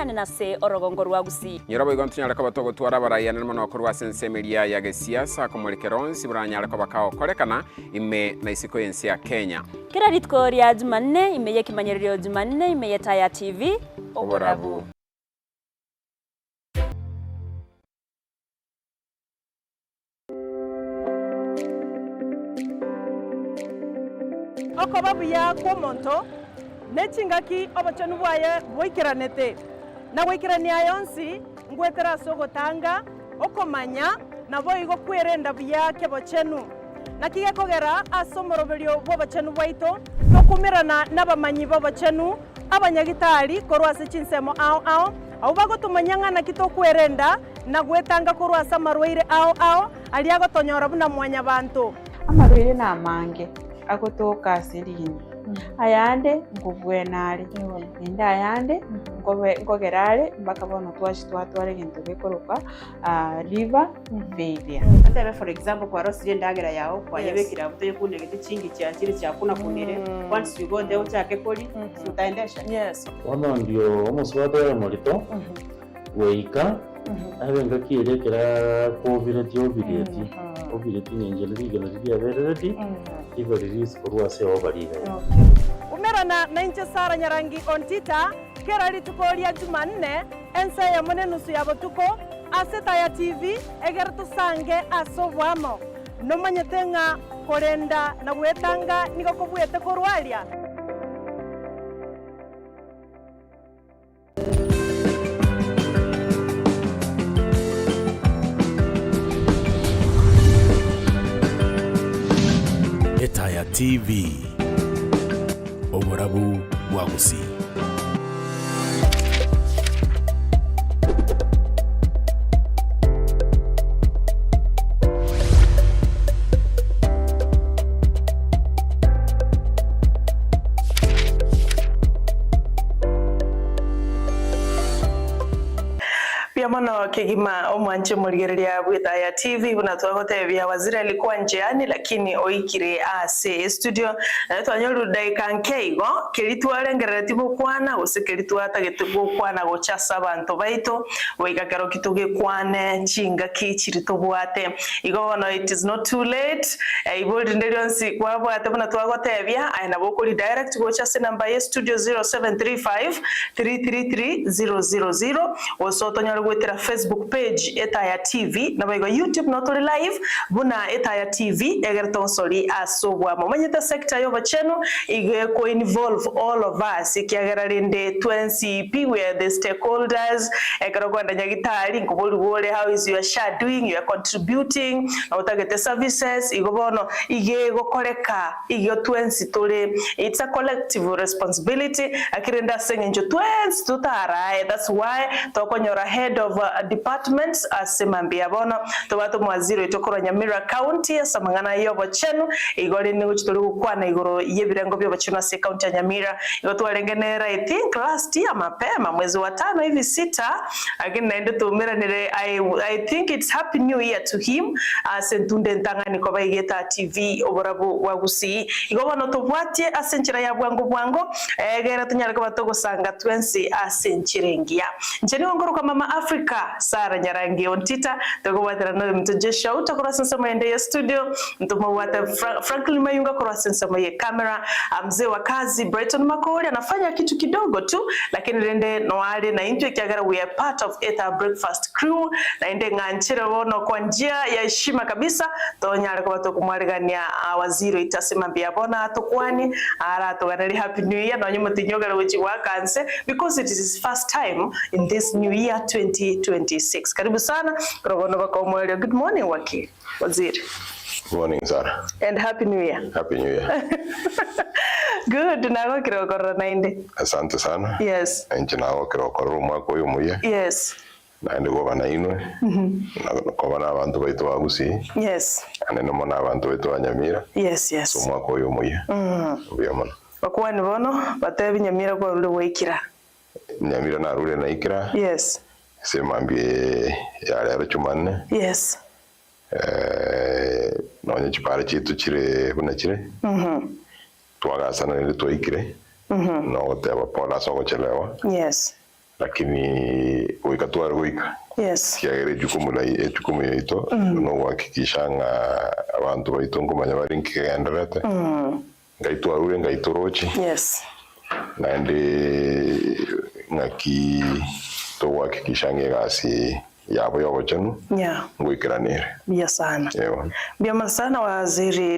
tunyane na se orogongo rwa gusi nyorobo igontu nyara ko batogo twara baraya na mono korwa sensemeria ya gesiasa komurekeronsi buranyara ko bakao korekana ime na isiko yensi ya Kenya kira ritko rya Jumanne ime yekimanyerero Jumanne ime yetaya TV oborabu oko babuya ko monto nechingaki obachanu bwaye boikiranete na boikirania yonsi ngwetera sogotanga okomanya na boigo kwerenda buyake bochenu nakige kogera asomoroberio bobachenu bwaito nokumirana nabamanyi bobachenu abanyagitari korwase chinsemo ao bagotumanyanga na kitokwerenda na gwetanga korwasa marwaire ao aliago tonyora buna mwanya bantu amarwaire na mange agotoka sirini ayande ngubwenare nda ayande ngogerare mpaka bono twatware gintu gikoroka liver failure atebe for example kwa rosiri ndagera yao kwa yebekira buto kunde giti chingi cyakire cyakuna kunire once you go there utake koli utaendesha yes ono ndio omuswatera molito weika abenga kirekera covid obireti ninjele bigeno byabereti ivo release korwase obariga umerana na inche Sara Nyarangi Ontita kera litukolia Jumanne ensa ya monenusu ya botuko aseta ya TV egertu sange asovwamo nomanyetenga korenda na bwetanga niko kubwete korwalia Etaya TV oborabu wagusi Mono kigima omwanche muligereria bwetaya TV buna twagotebya waziri alikuwa njeani lakini oikire ase studio twanyoru daika nkeigo kelitwarengerera tibo kwana usekelitwata getibo kwana gochasa abantu baito oigakero kituge kwane chinga kichirito bwate igo no it is not too late ibold ndelionsi kwa bwate buna twagotebya aina bokuri direct gochasa number ya studio 0735 333 000 osotonyoru Facebook page Etaya TV na baigo YouTube not live buna Etaya TV egerton sori asobwa momanyeta sector yo bacheno ige ko involve all of us ikiagerarinde 20p where the stakeholders egerogwanda nyagitari ngoboli wole how is your share doing you are contributing na utagete services igobono ige gokoreka igyo 20 tole it's a collective responsibility akirenda sengenjo 20 tutara that's why tokonyora head of departments asemambia bono tobato mwaziro itokoro Nyamira county asamangana yo bochenu igore ni uchitoro kwana igoro yebirengo byo bochenu ase county ya Nyamira igotwarengenera I think last year mapema mwezi wa 5 hivi 6 again naende tumira nire I think it's happy new year to him asentunde ntangani ko baigeta TV oborabu wagusi igobono tobwatie asenchira ya bwango egera tunyareka batogo sanga 20 asenchirengia ncheni ngoro mama Africa Sara Nyarangi Ontita togobwatira no mtujesha utakora sensema ende ya studio mtumwata Franklin Mayunga kwa sensema ya camera mzee wa kazi Brighton Makori anafanya kitu kidogo tu lakini rende noale na into kiagara we are part of Ether breakfast crew na ende nganchira wono kwa njia ya heshima kabisa tonyale kwa watu kumwaligania waziri itasema bia bona atokwani ara toganali happy new year na nyuma tinyogala wechi wakanse because it is his first time in this new year 2026. Karibu sana Rogono Bakomwelio. Good morning Waki Waziri. Good morning Sara. And happy new year. Happy new year. Good nago kirokoro nainde. Asante sana. Yes. Enje nago kirokoro mwako uyu muye. Yes. Naende gobana inwe. Gobana abantu baitu wagusi. Yes. Anene mona abantu baitu wa Nyamira. Yes. So mwako uyu muye. Ubiyamana. Bakwani bono batebi Nyamira kwa ule weikira. Nyamira na rule na ikira. Yes. Semambie yale Jumanne. Yes. Nonye chipare chitu chire buna chire. Twagasana ile toikire. No teba pola soko chelewa. Yes. lakini uikatwara uika yes kiagere jukumu yaito no kuhakikisha abantu baito ngumanya bari nkigenderete ngaitwarure ngaitorochi yes nande ngaki to kuhakikisha ngegasi yabo yobochenu ngwikiranire bia sana bia sana waziri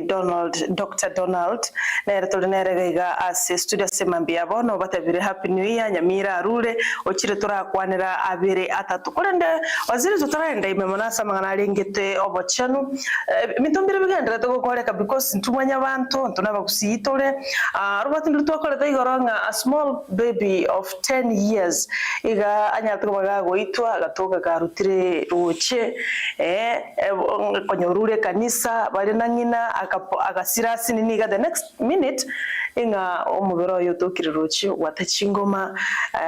Dr. Donald nere tulineregaiga ase studio semambia bono batabire happy new year Nyamira arure ochire turakwanira abire atatu kurende waziri tutarenda imemonasa mangana lengete obochenu mitumbire bigendera tugokoreka because ntumanya bantu ntunaba kusitore robati ndutwakoreta igoronga a small baby of 10 years iga anyatuko bagago itwa gatoka karutire ruche konyorure kanisa bari na nyina agasirasi niniga the next minute inga omubero yotokire ruche watachingoma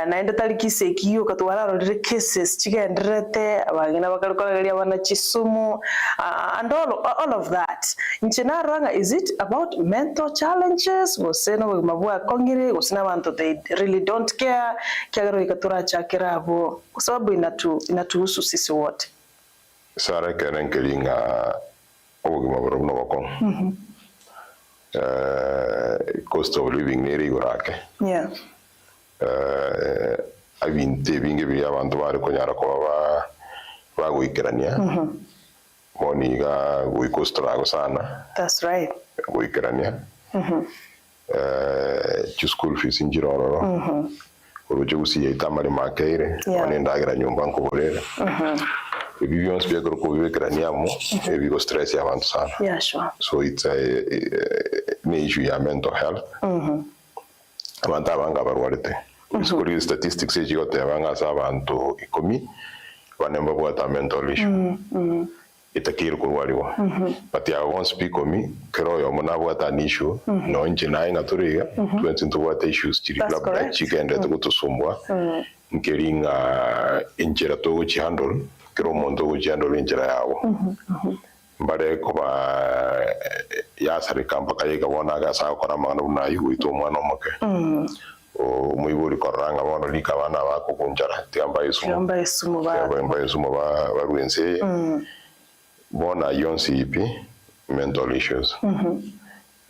naenda talikise kiyo katwararorire cases chigenderete abagina bakarukoreria bana chisumu and all of that nchina ranga is it about mental challenges goseno mabwa kongire gosina bantu they really don't care kyagero ikatura chakirabo kwa sababu inatuhusu sisi wote sara kenen kelinga obugima borono bako cost of living neri gorake abinte binge biri abantu bari konyara ko bagoikerania moniga goikostra sana that's right goikerania school fees injiroro urujo gusiye itamari makeire onendagira nyumba nkuborera Vivions pia ko bibekerania mu bigo stress ya abantu sana sure so it's a issue ya mental health abantu abanga barwarite school statistics ejigote abanga abantu 10 banemba bwata mental issue itakiri kurwariwa but ya won't speak on me kero yo mona bwata issue no nje naye ngaturiga twenty bwata issues chiri club chigende tukutusumbwa nkeringa injera to handle kero mondo gujandole injera yawo mbare ko ba ya sare kampa kayiga bona ga sa ko ramana unayi wito mwana moke o muiburi koranga bona lika bana bako kunjara tiamba isumu ba baruense bona yonsi ipi mental issues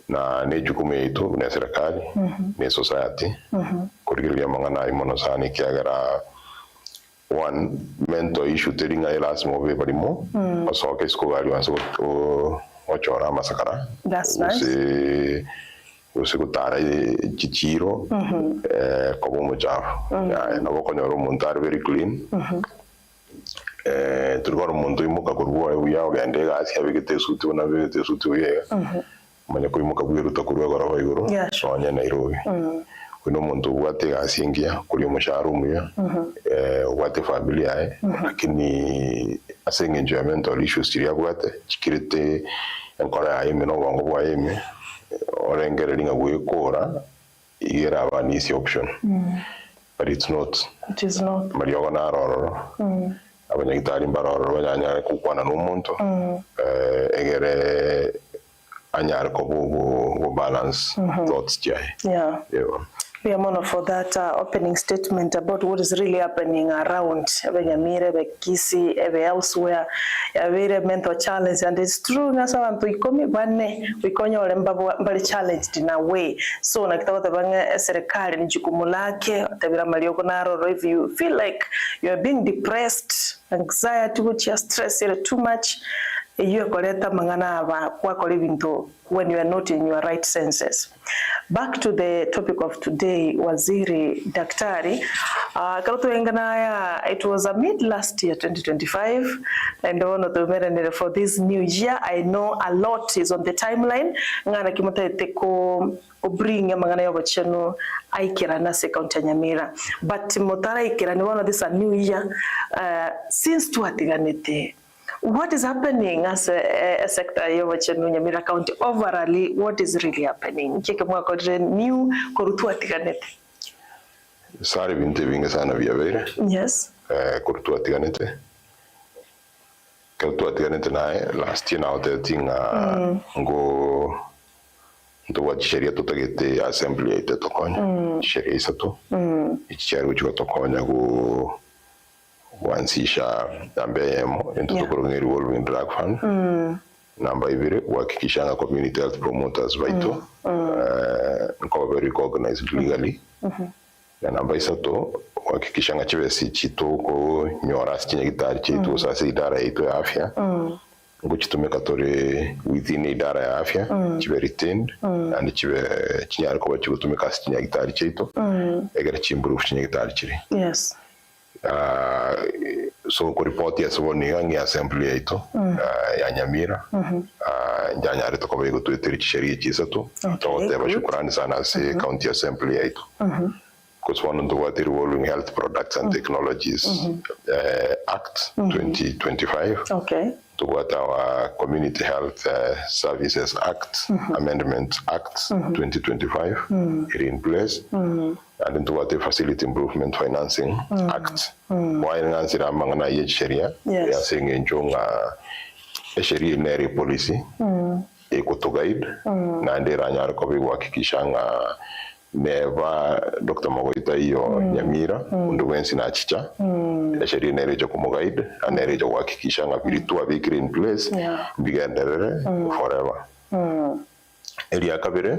na ne jukumu yetu na serikali ne society kurigiria mangana imono sani kiagara one mental issue teringa elasmo be barimo so ke skogari wanso ochora masakara that's nice usikutara chichiro kobo mojafu na bokonyoro montar very clean turgoro muntu imuka kurwa uya ogende gasi abigete sutu na bigete sutu ye manya ko imuka bwiruta kurwa gora bayigoro sonya Nairobi kuno muntu wate gasingia kuri musharu muya wate familia lakini asenga enjoyment or issues tiri abwate chikirete enkora ayime no wango bwayime orengere linga gwekora igera abanisi option but it is not mariyo na roro abanyagitari mbaroro banyanya kukwana n'umuntu egere anyar ko go balance thoughts jai we are mono for that opening statement about what is really happening around Nyamira, Kisi, elsewhere. Very mental challenge, and it's true. Nasa wantu ikomi bane wikonyo olemba bali challenged in a way. So nakitawa tabanga serikali ni jukumu lake tabira malioko naro. If you feel like you are being depressed, anxiety, which is stress too much, you are koleta mangana kwa living to when you are not in your right senses. Back to the topic of today, Waziri Daktari. It was a mid last year, 2025, and for this new year, I know a lot is on the timeline. Ngana kimota teko bring mangana yobo chenu aikira na County Nyamira. But motara ikira ni one of this a new year since tuatiganete. What is happening as a sector of Nyamira County overall? What is really happening? New korutu atiganete. Sari binte binga sana via yes. Korutu atiganete. Korutu atiganete nae last year now the thing go Ntuwa sheria tutagete assembly ite tokonya. Sheria isato. Ichichari uchiwa tokonya kuanzisha ambeyemo intutukurungeri revolving drug fund. Namba ibiri kuhakikisha community health promoters baito nko recognized legally. Na namba isato kuhakikisha chibesi chito ko nyora sinya gitari chito sasa idara yetu ya afya nguchitumika tore within idara ya afya chibe retained and chibe chinyari ko bachitumika sinya gitari chito egera chimprove sinya gitari chiri. Yes. So ku report ya siboni yangi assembly yetu ya Nyamira njanyari to ko tueteri sheria chisatu to shukrani sana si county assembly yetu. Because one of the Revolving Health Products and Technologies Act 2025. Okay. To what our Community Health Services Act Amendment Act 2025 in place. And into what the Facility Improvement Financing Act. Why Nancy Ramangana Yet Sharia? They are saying in Jonga a Sharia Neri policy, Eco to guide, Nandera Kobi Wakikishanga. Neva Dr. Mogoi iyo Nyamira unduwensi na chicha sheria nerejo kumogaid anerejo kuhakikisha ngabiritu abikiri in place bigenderere forever. Area kabire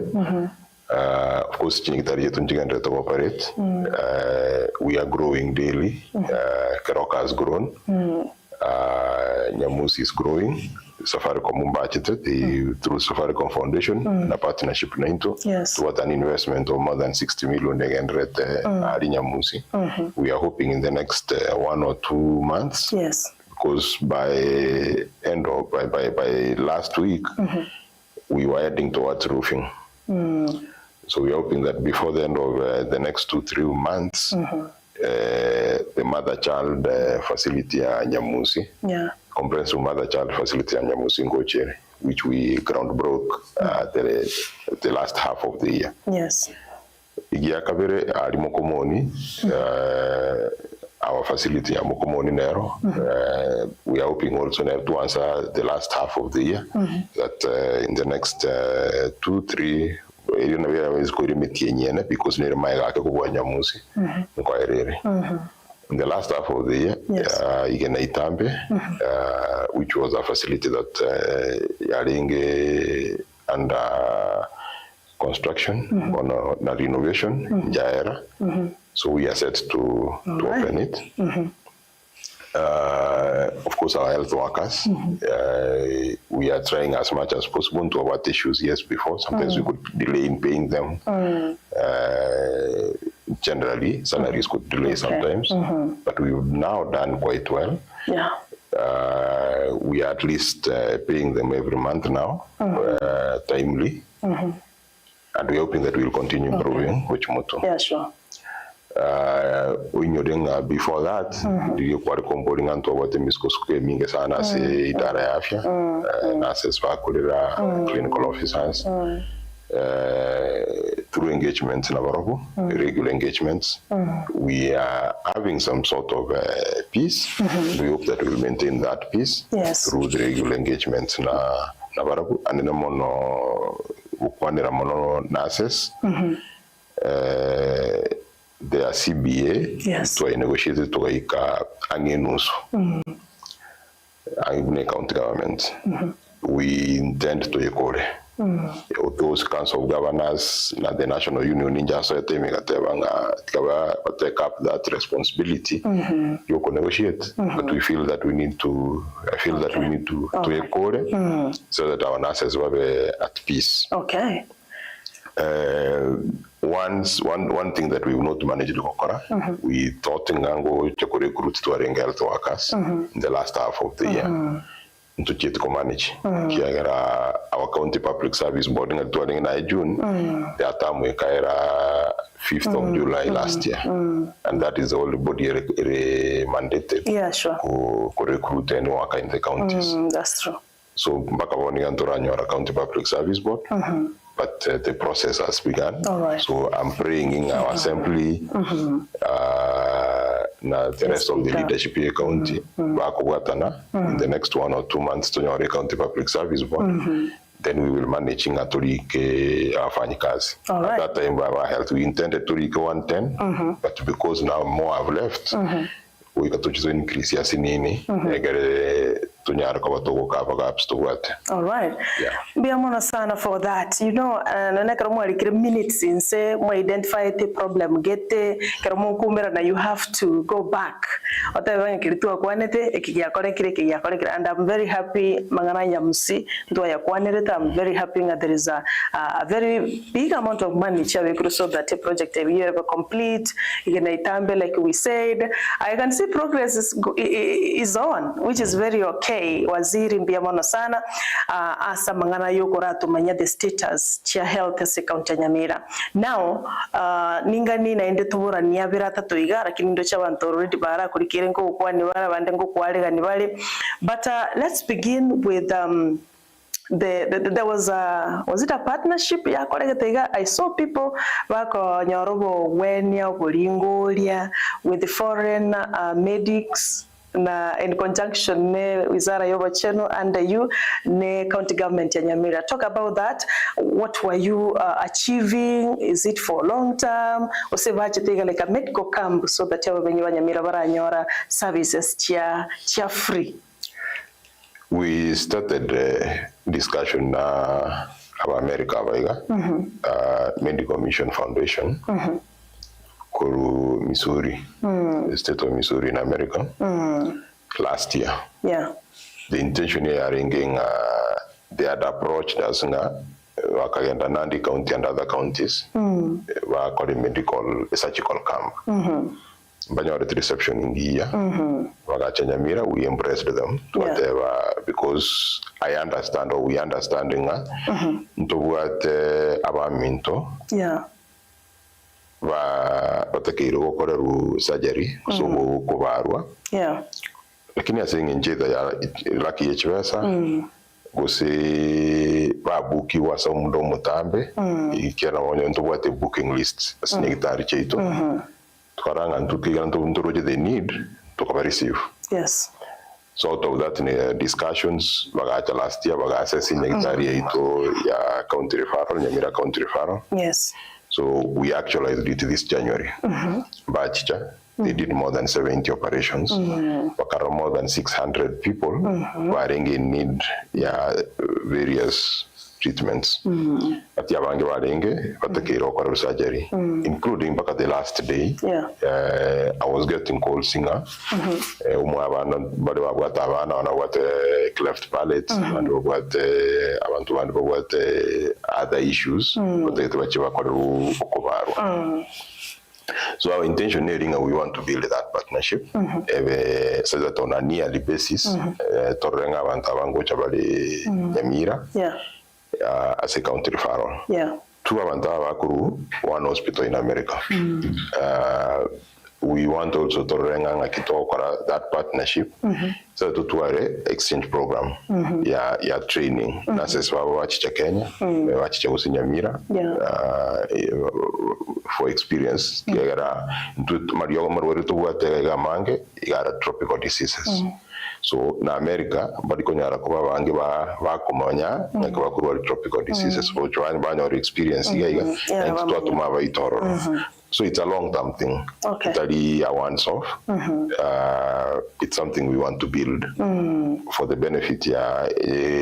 of course chingitari yetu njigendere to operate. We are growing daily. Keroka has grown. Nyamusi is growing. Safaricom Mumbachete through Safaricom Foundation na partnership na into toward an investment of more than 60 million again Nyamusi. We are hoping in the next 1 or 2 months. Yes. Because by last week we were heading towards roofing. So we are hoping that before the end of the next 2-3 months the mother-child facility at Nyamusi, comprehensive mother-child facility at Nyamusi in Gochere, which we ground broke the last half of the year. Yes. Igia kabere ali Mokomoni, our facility at Mokomoni Nero. We are hoping also to answer the last half of the year, that in the next 2-3 because near my Nyamusi. In the last half of the year, Igena Itambe, which was a facility that yaringe under construction on a renovation in Jaera. So we are set to open it. Of course, our health workers, we are trying as much as possible to avoid issues. Yes, before sometimes we could delay in paying them. Generally, salaries could delay sometimes, but we've now done quite well. We are at least paying them every month now, timely, and we're hoping that we'll continue improving. Which motto? Yeah, sure. Before that, nilikuwa recomboarding antu wote miskosuke mingi sana si idara ya afya, nurses fakulira, clinical officers, through engagements na barobu, regular engagements. We are having some sort of peace. We hope that we'll maintain that peace through the regular engagements na barobu. And then mono nurses. The CBA to negotiate to ika angenusu angine county government. We intend to ekore those council of governors na the national union ninja so take up that responsibility. You can negotiate, but we feel that we need to ekore so that our nurses were at peace. Okay. One thing that we will not manage to Kokora, we thought Ngango to recruit to our health workers in the last half of the year. To check manage. Our county public service board in June, the time we kaira 5th of July last year. And that is the only body mandated to recruit any worker in the counties. That's true. So Bakawani Antoranyo, our county public service board. But the process has begun. So I'm praying in our assembly, the rest of the leadership here county, in the next 1 or 2 months to your county public service board. then we will manage ngaturike afanyikazi. At that time our health we intended to reach 110, but because now more have left, we got to increase yasinini tunyara kwa watu kava gaps to what. All right. Yeah. Biamona sana for that. You know, na karamu alikire minutes in say mo identify the problem gete karamu kumera na you have to go back. Otavanga kiritu akwanete ekigia kore and I'm very happy mangana nyamsi ndo ya kwanete. I'm very happy that there is a very big amount of money chawe so that the project we ever complete igena itambe like we said. I can see progress is on, which is very okay. Waziri mbiamono sana asa mangana yokora tumanya the status chia health se county Nyamira. Now ningani naende tubura niabira tatoiga lakini ndo cha bantu already bara kurikire ngo kwa ni bara bande ngo kwalega ni bale. But let's begin with there was it a partnership ya koregetega? I saw people bako nyorobo wenya bulingolia with the foreign medics na in conjunction ne wizara yoba cheno under you ne county government ya Nyamira. Talk about that. What were you achieving? Is it for long term? Osebache tega like a medical camp so that yawe benye ba Nyamira baranyora services chia free. We started discussion na America baiga Medical Mission Foundation. Kuru Missouri, the state of Missouri in America, last year. Yeah. The intention here ringing they had approached us wakagenda Nandi County and other counties called a surgical camp. Banyo reception in the year. Wakacha Nyamira, we embraced them whatever because I understand or we understanding ntobuate abaminto. Yeah. Batakiro gokoreru surgery so kubarwa lakini asinga njeda ya laki yechwesa gose babuki wasa mundo mutambe ikera wonyo ntobwate booking list asinigitari cheito twaranga ntukiga ntoroje they need to receive. Yes. So out of that in discussions bagacha last year bagacha sinigitari ito ya county referral Nyamira county referral. Yes. So we actualized it this January. Bachicha, they did more than 70 operations. Wakara more than 600 people were in need various treatments. At Yabangi Warenge, Patakiro surgery, including back at the last day. I was getting cold singer. What cleft palate and what other issues. So our intention here, we want to build that partnership so that on a yearly basis, Torrenga Vantavango Chabali Nyamira as a county referral. Two Avantavakuru, one hospital in America. We want also to run that partnership so to exchange program training nurses wachicha Kenya wachicha Nyamira for experience tropical diseases. So na America badiko nyara kuba bangi bakomanya ngakubakuru tropical diseases for join banyo experience so it's a long-term thing. It's a once-off. It's something we want to build for the benefit ya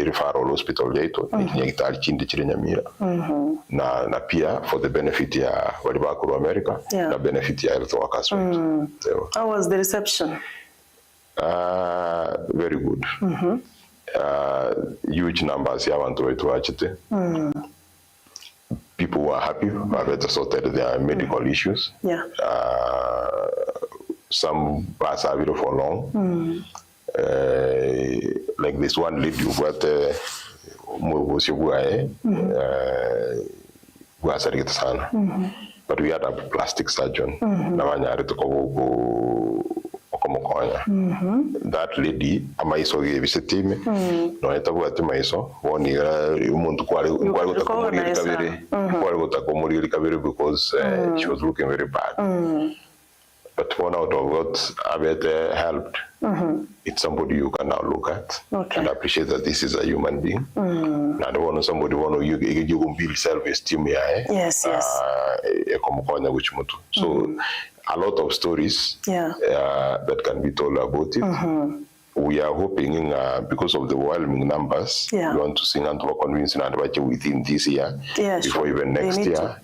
referral hospital yetu nyekitali chindi chile Nyamira na pia for the benefit ya walibakuru America na benefit ya health workers. So, how was the reception? Very good. Huge numbers ya wantu wetu wachite. People were happy, better sorted their medical issues. Some pass a bit for long. Like this one lady who got but we had a plastic surgeon. That lady amaiso gebisitime no etabuate maiso woni umuntu kwali gutakomuri kabiri because she was looking very bad. But one out of what Abete helped, it's somebody you can now look at and appreciate that this is a human being. I don't want somebody you can build self-esteem. Yes. So a lot of stories that can be told about it. We are hoping, because of the overwhelming numbers, we want to sing and to convince and within this year, before even next year,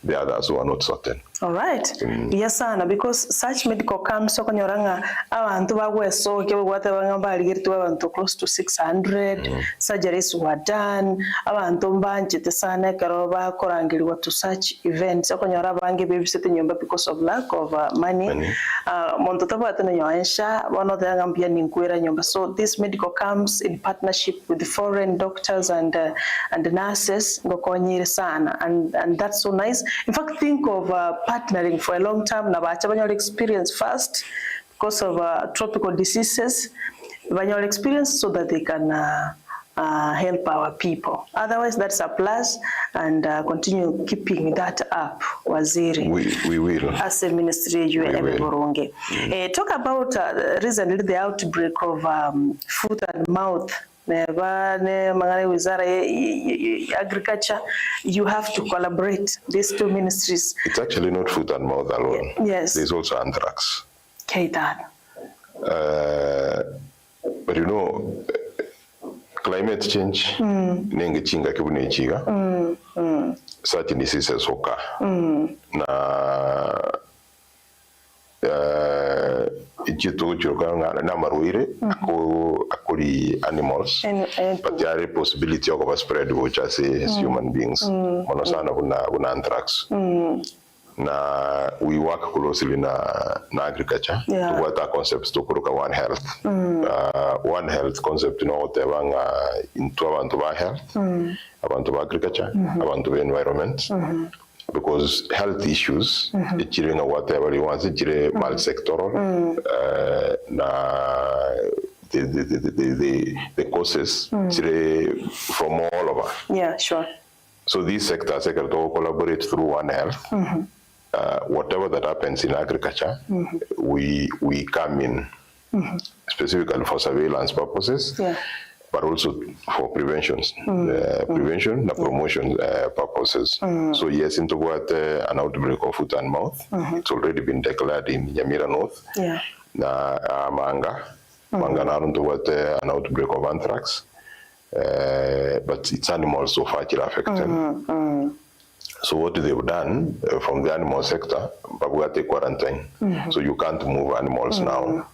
the others who are not certain. All right. Yes, Anna, because such medical camps, Sokonyoranga, abantu bagweso, abantu close to 600 surgeries were done. Abantu mbanje tesane karoba korangirwa to such events. Sokonyora bange babysitting nyumba because of lack of money. Montotaba atano nyoensha, one of the ngambia ninkwera nyumba. So these medical camps in partnership with the foreign doctors and the nurses ngokonyire sana, and that's so nice. In fact, think of partnering for a long time. Na bacha experience first because of tropical diseases. Banyak experience so that they can help our people. Otherwise, that's a plus, and continue keeping that up, Waziri. We will. As a ministry, you and talk about recently the outbreak of foot and mouth. Agriculture, you have to collaborate, these two ministries. It's actually not foot and mouth alone. Yes. There's also anthrax. Okay, Dad. But you know, climate change, such diseases occur. Animals, but there is a possibility of spread which I say as human beings. Anthrax. Na we work closely na agriculture to what our concepts to One Health. One Health concept, you know, whatever into abantu ba health, abantu ba agriculture, abantu ba environment. Because health issues, whatever you want, multi-sectoral, the causes from all over. Yeah, sure. So these sectors collaborate through One Health. Whatever that happens in agriculture, we come in specifically for surveillance purposes. But also for prevention, and promotion purposes. So yes, into what an outbreak of foot and mouth, it's already been declared in Nyamira North. Manga now into what an outbreak of anthrax, but it's animals so far affected. So what they've done from the animal sector, but we have to quarantine. So you can't move animals now,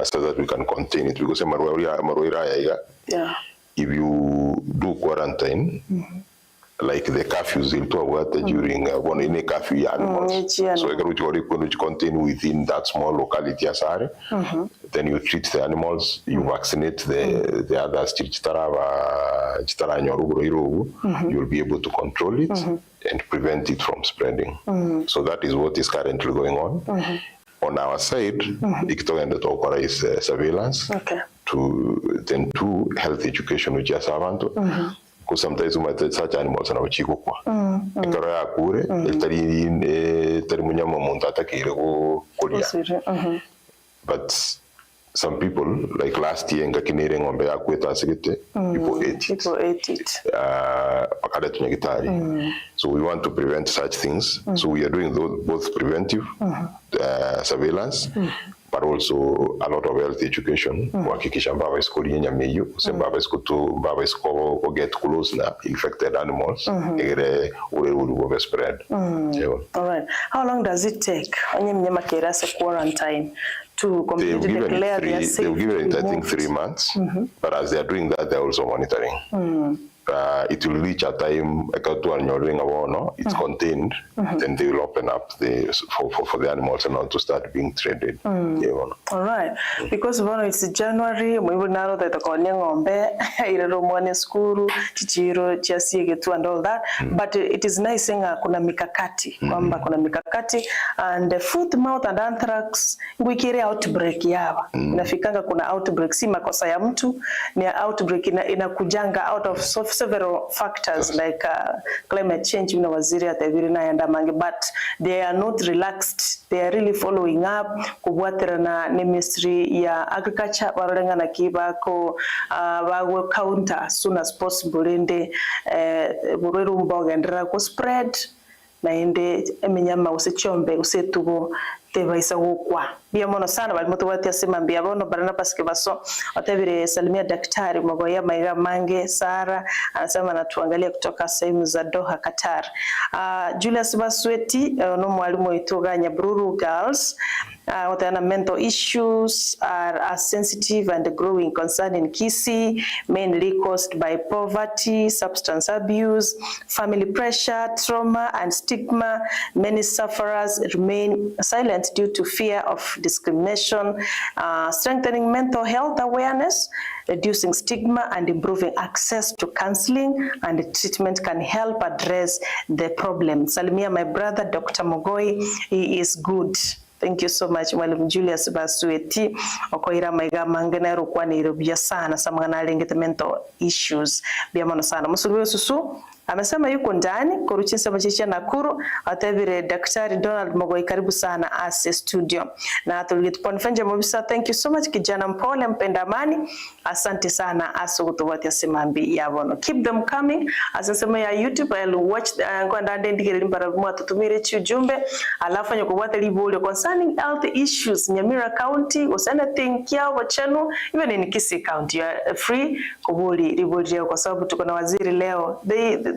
so that we can contain it. Because if you do quarantine, like the curfews during in a curfew animals, so you contain within that small locality asare, then you treat the animals, you vaccinate the others, you'll be able to control it and prevent it from spreading. So that is what is currently going on. On our side, is surveillance, then two, health education, which is because sometimes you might take such animals and but some people, like last year, people ate it. So we want to prevent such things. So we are doing both preventive surveillance, but also a lot of health education. Get close to infected animals. Will spread. All right. How long does it take quarantine to completely declare their safe? They've given it, I think, 3 months. But as they're doing that, they're also monitoring. It will reach a time it's contained, then they will open up for the animals and to start being traded. All right, because it's January, we will know that the school, and all that. But it is nice saying kuna mikakati, and the foot, mouth and anthrax we carry outbreak yawa. Nafikanga kuna outbreak si makosa ya mtu, ni outbreak inakujanga out of several factors like climate change na waziri atebiri na yanda mangi, but they are not relaxed. They are really following up kubwatira na ministry ya agriculture barorenga na kibako bagwe counter as soon as possible ende burero mboga ndra ko spread na ende eminyama usechombe usetugo tebaisa gukwa bia mono sana bali moto wati asema mbia bono barana paske baso atebire salimia daktari Mogoi maiga mange Sara anasema natuangalia kutoka sehemu za Doha Qatar. Julius Basweti no mwalimu wetu ganya Bururu Girls what are mental issues are sensitive and growing concern in Kisii, mainly caused by poverty, substance abuse, family pressure, trauma and stigma. Many sufferers remain silent due to fear of discrimination. Strengthening mental health awareness, reducing stigma and improving access to counseling and treatment can help address the problem. Salimia my brother Dr. Mogoi, he is good. Thank you so much Mwalimu Julius Basweti okoira maiga mangena rukwa ni rubia sana samana lengete mental issues bia mono sana musubiwe susu amesema yuko ndani koruchinsa machicha Nakuru atavire Daktari Donald Mogoi karibu sana ase studio na tulituponifunja mobisa. Thank you so much kijana mpole mpenda amani, asante sana aso kutowatia asemambi yabono. Keep them coming asasema ya YouTube. I'll watch kwa ndande ndigere limbara mwa tutumire chujumbe alafu nyoko wate libole concerning health issues Nyamira County or anything kia wachenu even in Kisii County. You are free kubuli libole kwa sababu tuko na waziri leo.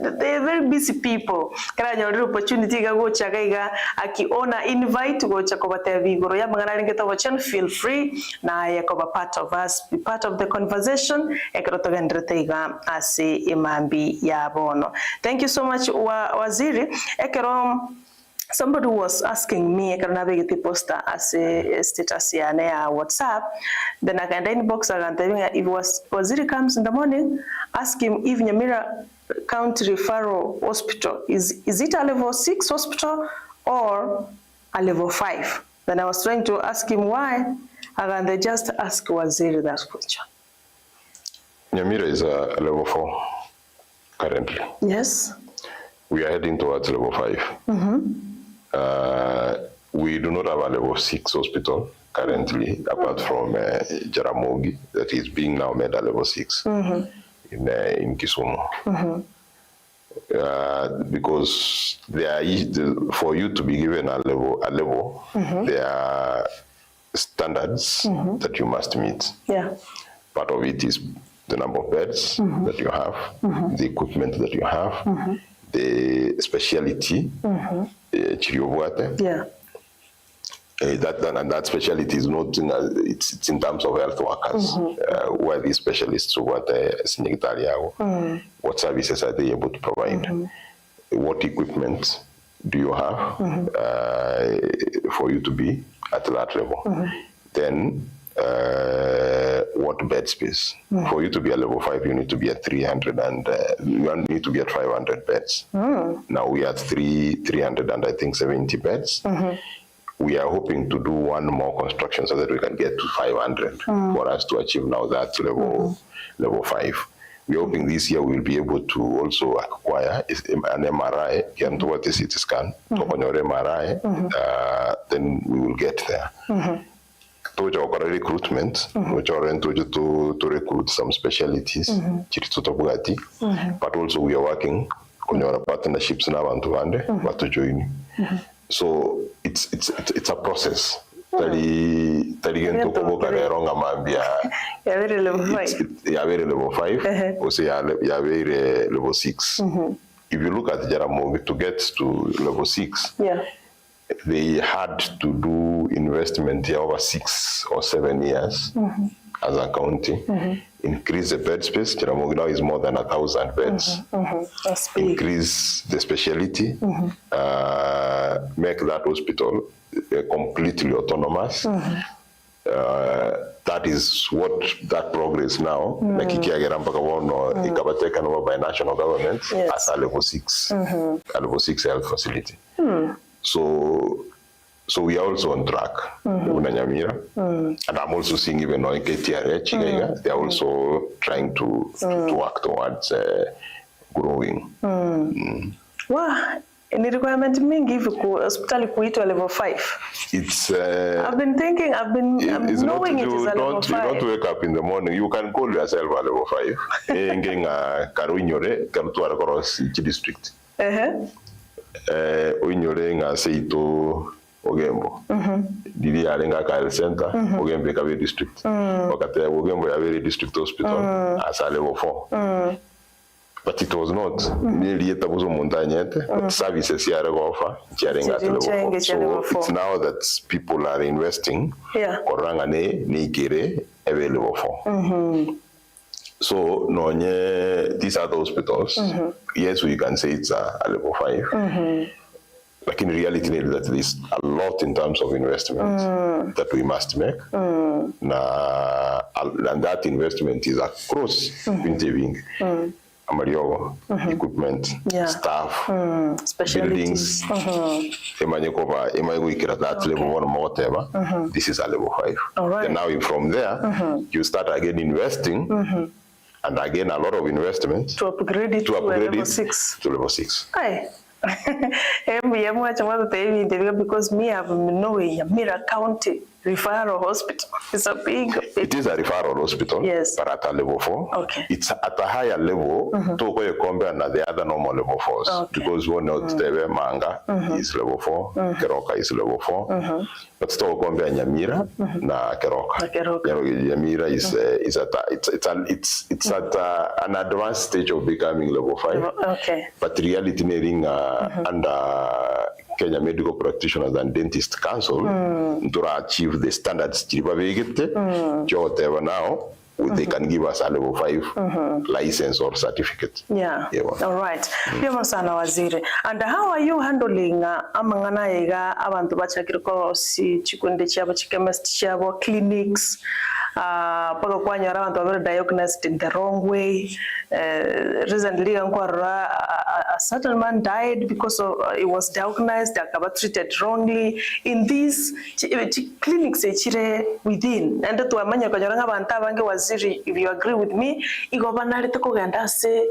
They are very busy people. Kara nyori opportunity ga gocha gaiga akiona invite gocha ko batea vigoro ya mangana lingeta wachenu, feel free na yakoba part of us, be part of the conversation ekroto gendreteiga ase imambi ya bono. Thank you so much waziri ekero. Somebody was asking me, I poster as a status here on WhatsApp. Then I can inbox and tell me if Waziri comes in the morning, ask him if Nyamira County Referral Hospital is it a level 6 hospital or a level 5. Then I was trying to ask him why, and they just ask Waziri that question. Nyamira is a level 4 currently. Yes. We are heading towards level 5. Mm-hmm. We do not have a level 6 hospital currently, apart from Jaramogi, that is being now made a level 6 in Kisumu. Mm-hmm. Because for you to be given a level, there are standards that you must meet. Yeah. Part of it is the number of beds that you have, the equipment that you have, the speciality. Yeah. That specialty is not it's in terms of health workers, where these specialists what services are they able to provide, what equipment do you have for you to be at that level, then what bed space. For you to be at level 5, you need to be at 300 and you need to be at 500 beds. Now we are at 300 and I think 70 beds. We are hoping to do one more construction so that we can get to 500 for us to achieve now that level 5. We're hoping this year we'll be able to also acquire an MRI, get to what a CT scan, on your MRI, then we will get there. To recruitment, which are to recruit some specialties, but also we are working on your partnerships now and to join. So it's a process. Very level 5, or say very level 6. If you look at Jaramogi to get to level 6, they had to do investment here over 6 or 7 years as a county. Increase the bed space. Jaramogi now is more than 1,000 beds. Increase the speciality. Make that hospital completely autonomous. That is what that progress now. Taken over by national government as a level 6, a level 6 health facility. So So we are also on track in Nyamira, and I'm also seeing even on KTRH, they are also trying to work towards growing. Wow, any requirement mingi hivi hospitali kuitwa level 5? It's I've been thinking, I'm knowing it is a level 5. You don't wake up in the morning, you can call yourself a level 5. Ngenga karuinyore karutwara cross each district. Uinyore nga seito Ogembo. Didi arenga ka health center, Ogembe ka district. Wakati Ogembo ya district hospital as a level 4. But it was not. Nearly at the but services here offer. So it's now that people are investing. Korangane nikere available for. So no, these are the hospitals. Yes, we can say it's a level 5. Like in reality, that is a lot in terms of investment that we must make. And that investment is across interviewing. Amariogo, equipment, staff, buildings, that level 1 or whatever. This is a level 5. Right. And now from there, you start again investing, and again a lot of investment to upgrade it to level 6. To level 6. Aye. Because me, I've been knowing Nyamira County Referral Hospital. It's a big. It is a referral hospital, yes, but at a level 4. Okay. It's at a higher level to go compare with the other normal level 4s. Okay. Because one of the Manga is level 4, Keroka is level 4, but still compare Nyamira na Keroka. Nyamira is at an advanced stage of becoming level 5. Okay. But reality nearing under Kenya Medical Practitioners and Dentist Council to achieve the standards whatever now they can give us a level 5 license or certificate. Yeah. All right. Sana waziri. And how are you handling amangana ega abantu bachakiriko si chikunde chabo chemist chabo clinics paka kwanyara abantu were diagnosed in the wrong way. Recently a certain man died because of it was diagnosed akaba treated wrongly in these clinics within, and to amanya kanyaranga abantu abange waziri, if you agree with me, igobana liteko ganda se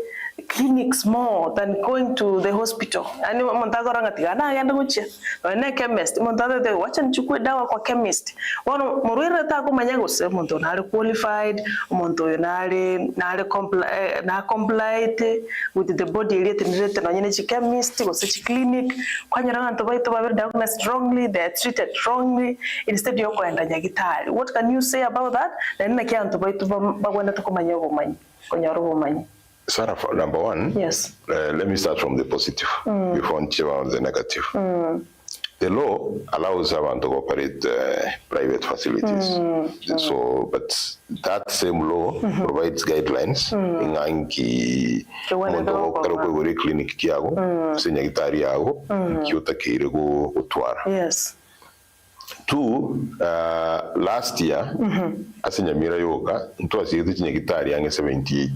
clinics more than going to the hospital. Ani montago ranga tigana agenda guche na chemist montago de wacha nichukue dawa kwa chemist wano murwira ta kumanya gose muntu nali qualified, muntu nali compliant with the body related na nyine chemist gose chi clinic kwanyaranga nto baito ba diagnosed wrongly, they are treated wrongly instead yo kwenda nyagitari. What can you say about that? Na nina kia nto baito bagwenda tukumanya ubumanyi konyaro ubumanyi. Sarah, number one, yes. Let me start from the positive before the negative. The law allows someone to operate private facilities. So, but that same law provides guidelines. Inganki mondo clinic kiago, senyagitari yago, kiota kirego utwara. Yes. 2, last year, as Nyamira yoga, into a series senyagitari yange 78.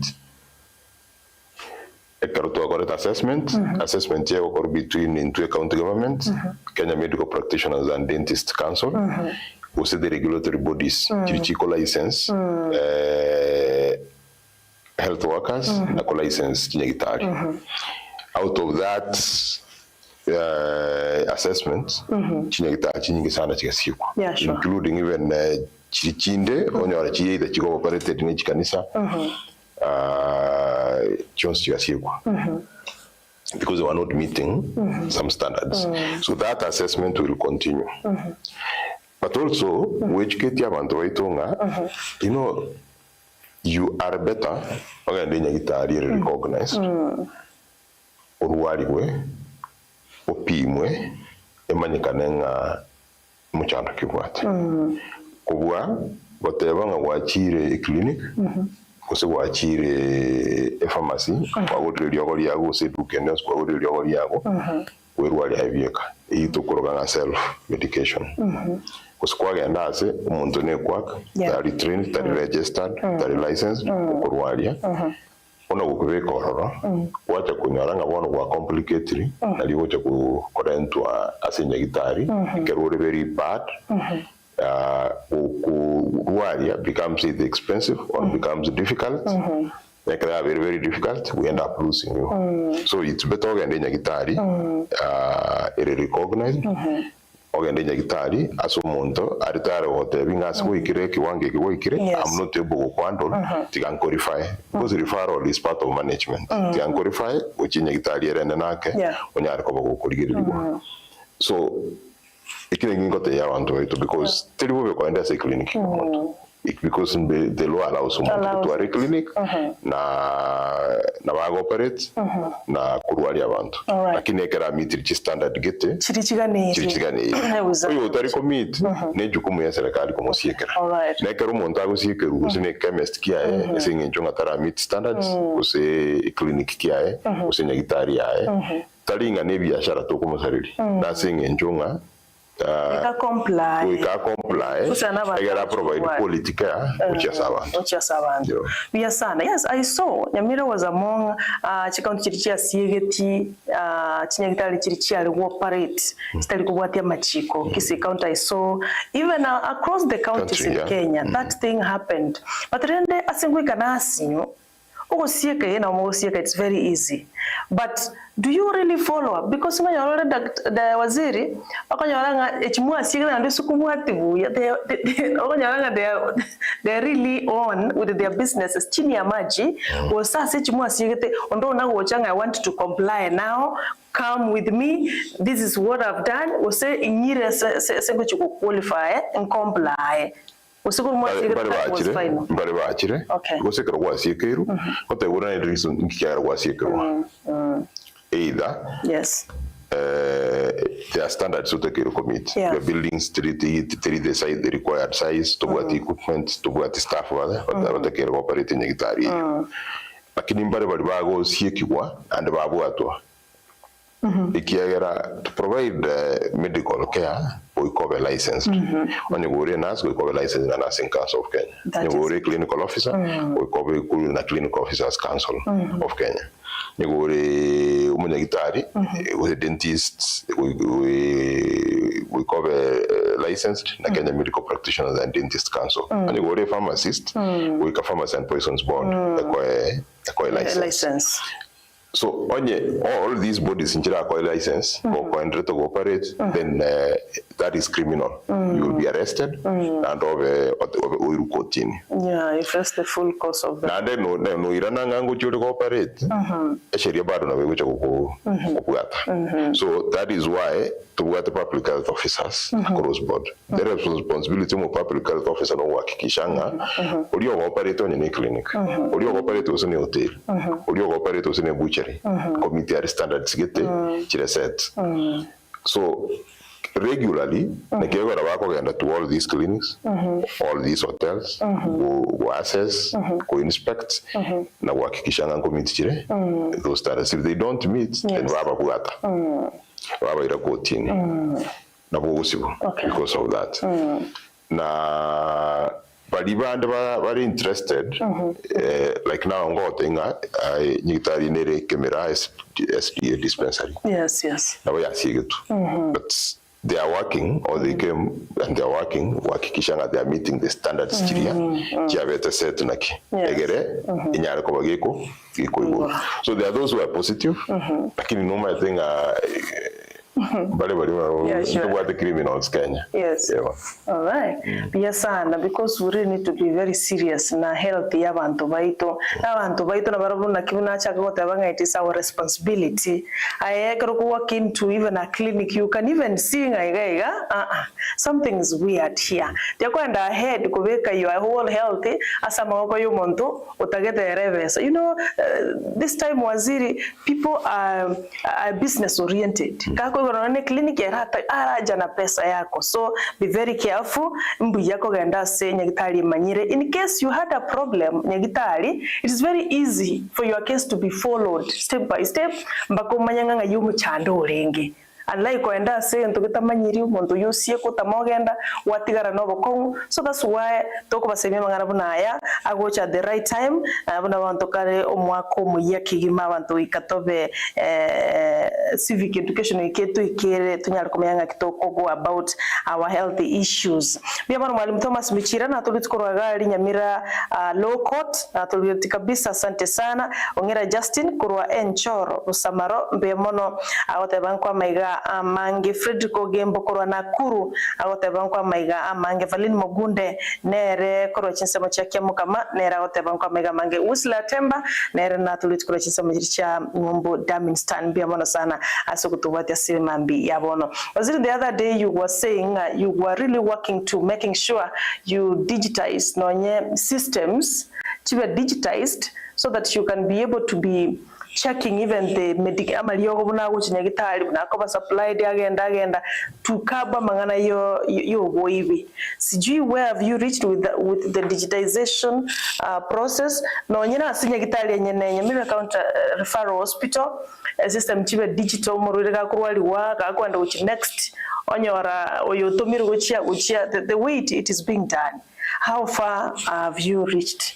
Correct assessment. Assessment here occur between into county government, Kenya Medical Practitioners and Dentist Council, also the regulatory bodies, Chichiko license, health workers, Nako license, Chinyagitari. Out of that assessment, Chinyagitari, Chinyigisana Chikasiko, including even Chichinde, Onyora Chi, the Chico operated in Chikanisa. Because they were not meeting some standards. So that assessment will continue. But also, we educate you know, you are better recognized uruwariwe opimwe emanyikanenga muchanda kibwate kubwa bateba nga wachire clinic kose wachire pharmacy kwagotire lyogo lyago seduke nurse kwagotire lyogo lyago werwali abieka itokoroga self medication kose kwagenda ase umuntu ne kwaka tari trained tari registered tari licensed kurwalia ona gukubeka ororo wacha kunyoranga bono kwa complicatory ali wacha kurentwa asinyagitari kerore very bad kuwaria becomes either expensive or becomes difficult like they are very very difficult, we end up losing you. So it's better ogende nyagitari recognized ogende nyagitari as umuntu aritare wote bingas wikire kiwange kiwikire I'm not able to handle tikan qualify because referral is part of management tikan qualify uchi nyagitari erene nake onyari ko gukurigirwa so ikine ngingote ya wantu wetu because telibo be kwenda se clinic because the law allows someone to a clinic na bago operate na kurwali abantu lakini ekera meet standard gete chirichigane oyo utari commit ne jukumu ya serikali como siekera na ekero umuntu agusiekeru usine chemist kiae esinge nchonga tara meet standards use clinic kiae use nyagitari yae taringa ne biashara to como sarili na singe nchonga comply egera provide quality care uchi asabandi biyasana. Yes, I saw Nyamira was among chikaunti chirichia siegeti chinyagitari chirichia ali operate stali kubwatia machiko kisi county. I saw even across the counties in Kenya that thing happened, but rende asingwika nasinyo ogosieka yena omosieka it's very easy, but do you really follow up? Because when you're already the waziri akonyoranga echimua sieka ndio sukumwatibu they're really on with their businesses chini ya maji wasasa echimua sieka ondo na wochanga I want to comply now, come with me, this is what I've done, ose inyire sengo chuko qualify and comply. Mbale bachire gusekera gwasiekeru otegura ni reason nkiara gwasiekeru either their standards to take commit the buildings the size, the required size to what equipment to what staff wale take operate nyagitari lakini mbale bago siekwa and babu atwa ikiagera to provide medical care we cover licensed when you go nas we cover licensed na nursing council of Kenya, you go clinical officer we cover na clinical officers council of Kenya, you go umunyagitari with dentists we cover licensed na Kenya Medical Practitioners and Dentist Council, and you go pharmacist we cover pharmacy and poisons board acquire license. So all these bodies in acquire license go to operate, then that is criminal. You will be arrested and over courtini. Yeah, you face the full cost of that. Now no irana ngango churi operate. Sheria bado na wewe kukuata. So that is why to what the public health officers cross board. The responsibility of public health officer no wakikishanga. Uli operate on any clinic. Uli operate on any hotel. Uli operate on any butchery. Committee standards get set. So regularly, to all these clinics, all these hotels, go assess, go inspect, na wakikishanga committee those standards. If they don't meet, then waba buata, waba ira kotini, na buusibu because of that. Na Baliba very interested, like now ngotenga nyitari nere Nyamira SDA dispensary. Yes. Now we are seeing it, but they are working, or they came and they are working. Wakikishanga they are meeting the standards chiria. Chiaveta set naki. Egere inyara kobageko iko. So there are those who are positive. Lakini normal thing the criminals Kenya. Yes. All right. Yes, because we really need to be very serious na health ya bantu baito. Abantu baito na barabu na kibuna chaka kote banga, it is our responsibility. I can walk into even a clinic, you can even see something is weird here. They go ahead kubeka your whole health asa maoko yumonto utageta reverse. You know, this time waziri, people are business oriented. Clinic araja na pesa yako, so be very careful. Mbu yako ganda se nyagitari manyire. In case you had a problem nyagitari, it is very easy for your case to be followed step by step. Mbako manyanga yumu chando orengi. unlike kwenda se ntugitamanyiri muntu yusie kutamogenda watigara no bokongu. So that's why toko basemia mangana bunaya agocha the right time buna bantu kare omwako muya kigima abantu ikatobe civic education iketu ikere tunyara kumyanga kitoko go about our health issues. Bia bana mwalimu Thomas Michira na tulitkorwa gari Nyamira low court na tuliti kabisa. Asante sana ongera Justin kurwa enchoro usamaro mbe mono agote bankwa maiga amange Frederick Ogembo kurwa Nakuru agote bankwa maiga amange Valin Mogunde nere kurwa chinsemo cha Kiamukama nere agote bankwa maiga mange Usla Temba nere na tulitkorwa chinsemo cha Ngombo Daminstan bia mono sana asukutubatia simambi yabono. Waziri, the other day you were saying you were really working to making sure you digitize nonye systems to be digitized so that you can be able to be checking even the medical amaliogo buna guchinya gitari buna ko supplied agenda to cover mangana yo boibi. Sijui where have you reached with the digitization process no nyina asinya gitari yenye Nyamira County Referral Hospital system chibe digital murure ga kurwali wa ga kwenda which next onyora oyotomiru guchia the way it is being done. How far have you reached?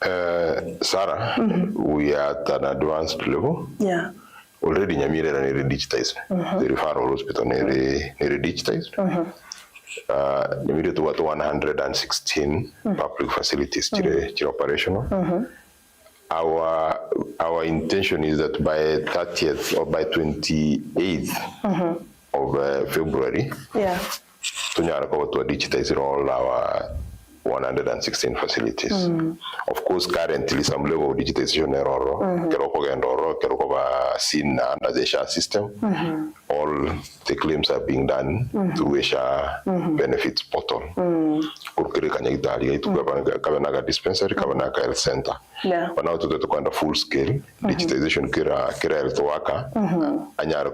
Sarah, we are at an advanced level. Yeah. Already Nyamira is digitized. The referral hospital is digitized. Nyamira to what 116 public facilities operational. Our intention is that by 30th or by 28th of February, to digitize all our 116 facilities. Of course, currently some level of digitization seen under the SHA system. All the claims are being done through a SHA benefits portal. Dispensary, health center. But now to the kind of full scale digitization, kira health worker, anyara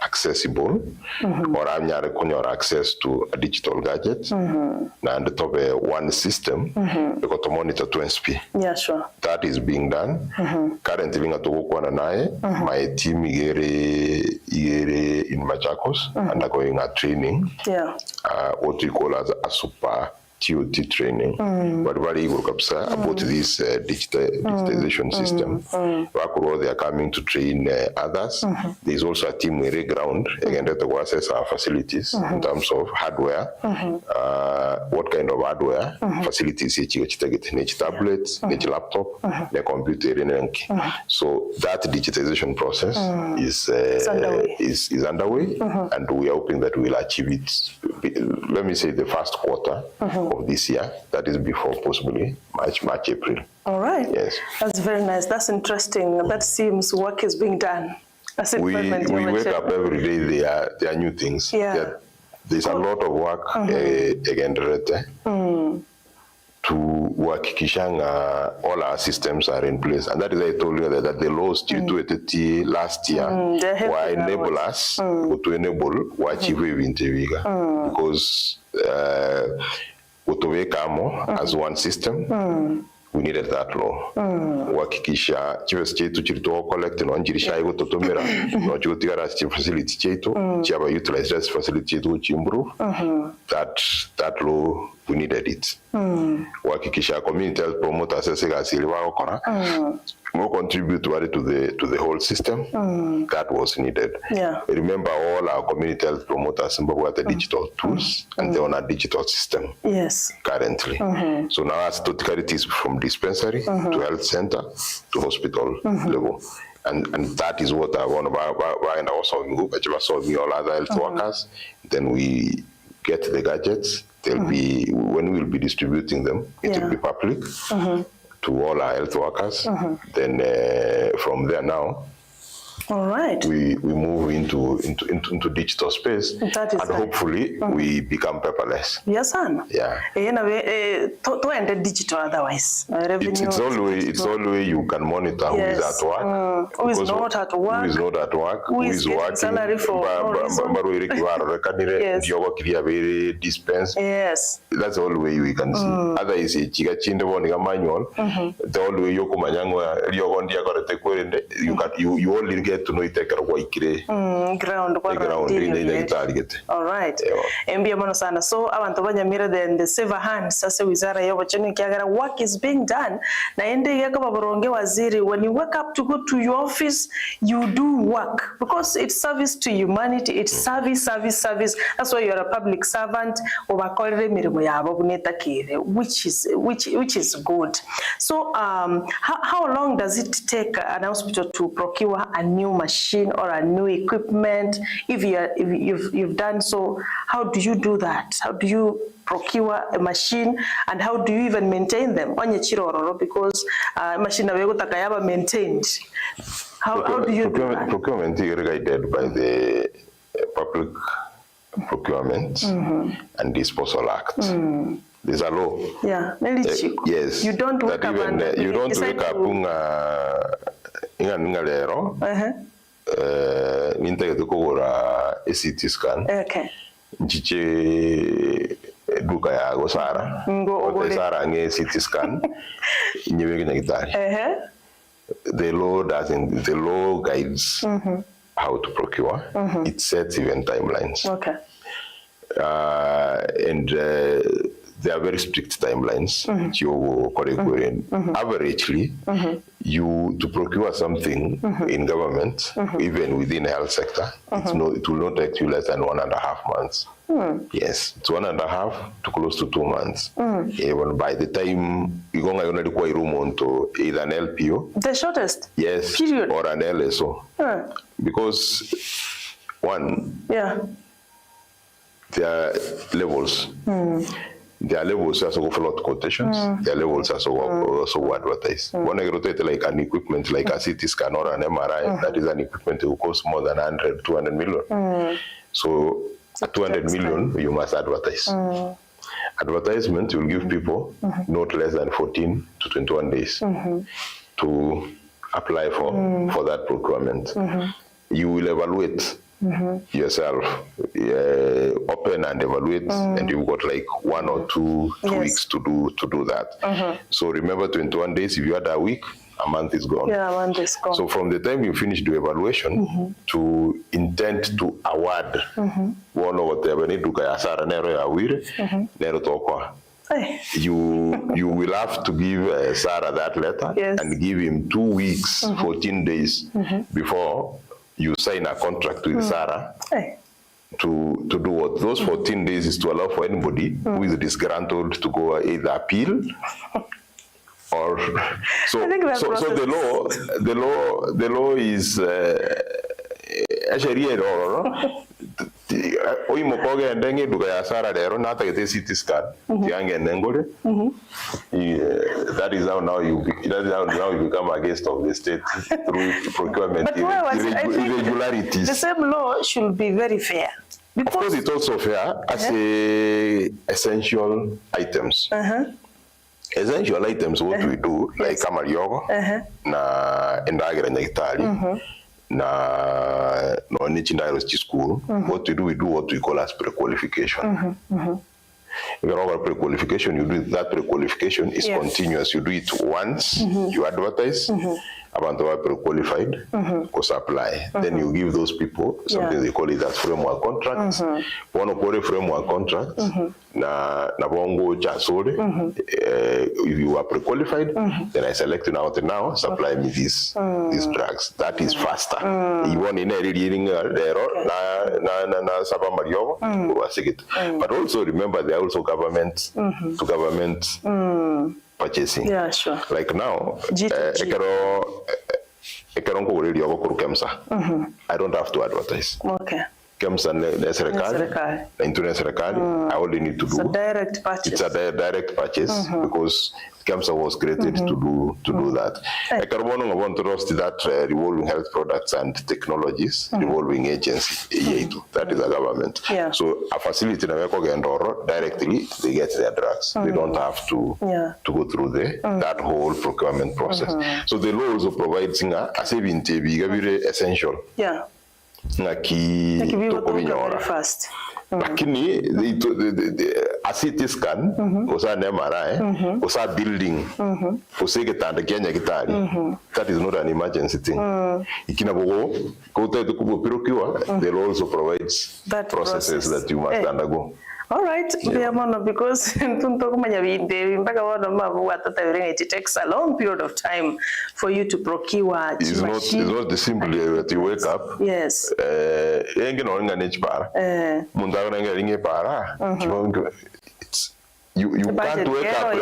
accessible, or anyara access to a digital gadget, and the top one system, because to monitor 20p. Yeah, sure. That is being done. Currently, my team in Machakos undergoing a training. Yeah. What we call as a super TOT training, but very good about this digitization system. They are coming to train others. There is also a team on the ground again that will assess our facilities in terms of hardware. What kind of hardware facilities each tablets, each laptop, the computer, so that digitization process is underway, and we are hoping that we will achieve it. Let me say the first quarter of this year, that is before possibly March, April. All right. Yes. That's very nice. That's interesting. That seems work is being done. We wake up every day, there are new things. Yeah. There's a lot of work again to work all our systems are in place, and that is why I told you that the laws last year will enable us to enable what achieve because as one system, we needed that law. Wakikisha chives chetu chilitoa collect no njirisha ego totomera no chutigara facility chetu chiaba utilize this facility chetu to improve that law. We needed it. Wakikisha community health promoters more contribute to the whole system. That was needed. Yeah. Remember, all our community health promoters have the digital tools and they're on a digital system. Yes. Currently. So now as totality is from dispensary to health center to hospital level. And that is what I want to and also solve all other health workers. Then we get the gadgets. They'll be, when we'll be distributing them, it will be public to all our health workers. Then from there now, all right, we move into digital space, and hopefully we become paperless. Yes, sir. Yeah. To end digital otherwise. It's always you can monitor who is at work, who is not at work, who is not at work, who is working. Salary for dispense. Yes. That's the only way we can see. Otherwise, manual. The only way you only get get to know itekera kwa ikire ground kwa ground ine nyagitari gete. All right. Mbia mono sana. So abantu banyamira the save hands sasa wizara yo bacheni kiagara work is being done na ende yaka baboronge waziri when you wake up to go to your office you do work because it's service to humanity, it's service. That's why you're a public servant obakorere mirimo yabo buneta kire which is good. So how long does it take an hospital to procure a new machine or a new equipment? If you've done so, how do you do that? How do you procure a machine and how do you even maintain them? Because machine takayaba maintained. How do you do that? Procurement is guided by the Public Procurement and Disposal Act. There's a law. Yeah, yes. You don't wake up you don't wake up ingalero. Ninte tukogora CT scan. Okay. Nchiche duka ya gosara. Ote sara nge CT scan. Nyewege nyagitari. The law guides how to procure. It sets even timelines. Okay. And there are very strict timelines. Averagely, to procure something in government, even within the health sector, it will not take you less than 1.5 months. Yes, it's 1.5 to close to 2 months. Even by the time you're going to require room to either an LPO, the shortest, yes, period, or an LSO, because one, there are levels. There are levels as of float quotations. There are levels as of advertise. One rotate like an equipment like a CT scan or an MRI, that is an equipment that will cost more than 100, 200 million. So at 200 million, you must advertise. Advertisement will give people not less than 14 to 21 days to apply for that procurement. You will evaluate yourself, open and evaluate, and you've got like 1 or 2 weeks to do that. So remember, 21 days. If you had a week, a month is gone. Yeah, a month is gone. So from the time you finish the evaluation to intent to award, one or whatever need to kayasara nero ya wire nero tokwa. You will have to give Sarah that letter and give him 2 weeks, 14 days before you sign a contract with Sarah to do what? Those 14 days is to allow for anybody who is disgruntled to go either appeal or so the law is actually oimo koge ndenge duka ya Sarah lero na take CT scan yange nengore that is how now you become a guest of the state through procurement irregularities. The same law should be very fair. Of course, it's also fair as essential items. Essential items, what we do, like kamariogo, na endagira nyagitari, na no nichindairo school. What we do what we call as pre-qualification. You know, pre-qualification, you do that pre-qualification is continuous. You do it once, you advertise, about the pre-qualified, because apply. Then you give those people something they call it as framework contracts. One of the framework contracts, na bongo chasore. If you are pre-qualified, then I select you now supply me these drugs. That is faster. You want in a reading na saba mariogo, but also remember there are also government to government purchasing. Yeah, sure. Like now, I don't have to advertise. Okay. KEMSA na serikali, na internet serikali, I only need to do. It's a direct purchase. It's a direct purchase because KEMSA was created to do that. I want to trust that revolving health products and technologies revolving agency. That is a government. Yeah. So a facility na weko gendoro directly they get their drugs. They don't have to go through that whole procurement process. So the law also provides a saving very essential. Yeah. ngaki tokuminyora fast. Lakini as it is scan usa MRI usa building usike tanda kenya kitari that is not an emergency thing ikina bogo ko te kubo pirokiwa they also provides that processes that you must undergo. All right, because it takes a long period of time for you to procure. It's not the simple that you wake up. Yes. You can't wake up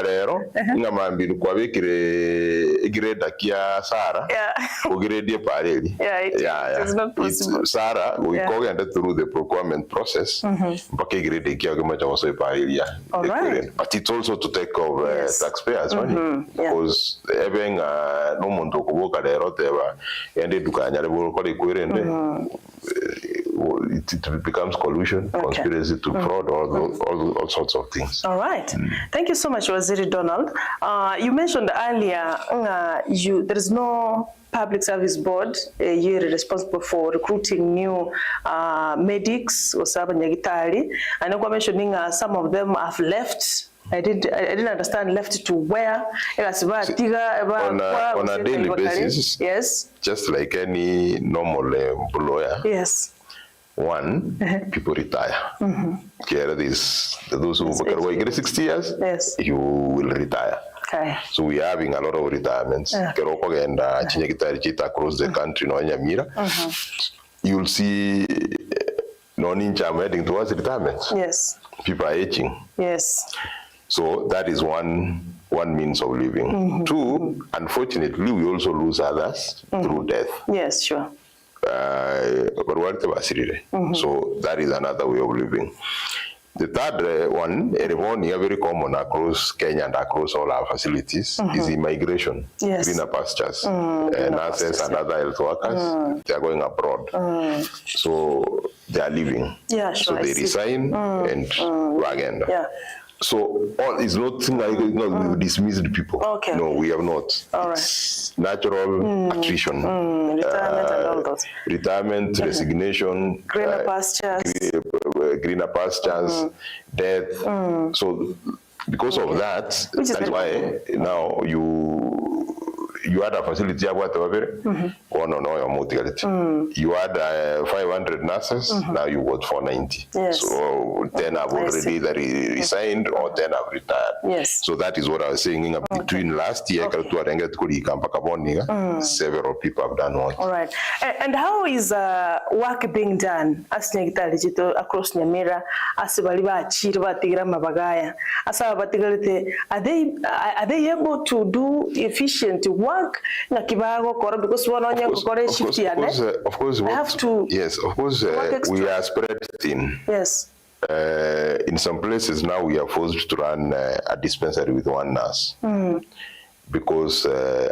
lero ngamambiru kwa bekire grade kia Sara grade pareli it's not possible. Sara we go through the procurement process mpaka grade kia kama cha waso pareli but it's also to take of taxpayers money because even no muntu kuboka lero teba yende dukanya lebo ko ikwirende it becomes collusion, conspiracy to fraud, all sorts of things. All right. Thank you so much, Waziri Donald. You mentioned earlier there is no public service board. You're responsible for recruiting new medics or nyagitari. I know you're mentioning some of them have left. I didn't understand left to where. On a daily basis. Yes. Just like any normal employer. Yes. One, people retire. Those who get 60 years, you will retire. Okay. So we are having a lot of retirements. Across the country, no Nyamira. You'll see non-income heading towards retirement. Yes. People are aging. Yes. So that is one means of living. Two, unfortunately, we also lose others through death. Yes, sure. So that is another way of living. The third one, very common across Kenya and across all our facilities, is immigration, greener pastures. Nurses and other health workers, they are going abroad. So they are leaving. Yeah, sure, so they resign and again. Yeah. So all is not like we dismiss the people. Okay. No, we have not. All right. It's natural attrition. Retirement and all those. Retirement, resignation. Greener pastures. Death. So because of that, that's why now you had a facility you had 500 nurses, now you got 490. Yes. So 10 have already resigned or 10 have retired. Yes. So that is what I was saying. Between last year, several people have done work. All right. And how is work being done as across Nyamira, as are they able to do efficient work? Because of course, yes, of course, we are spread thin. Yes. In some places now we are forced to run a dispensary with one nurse. Because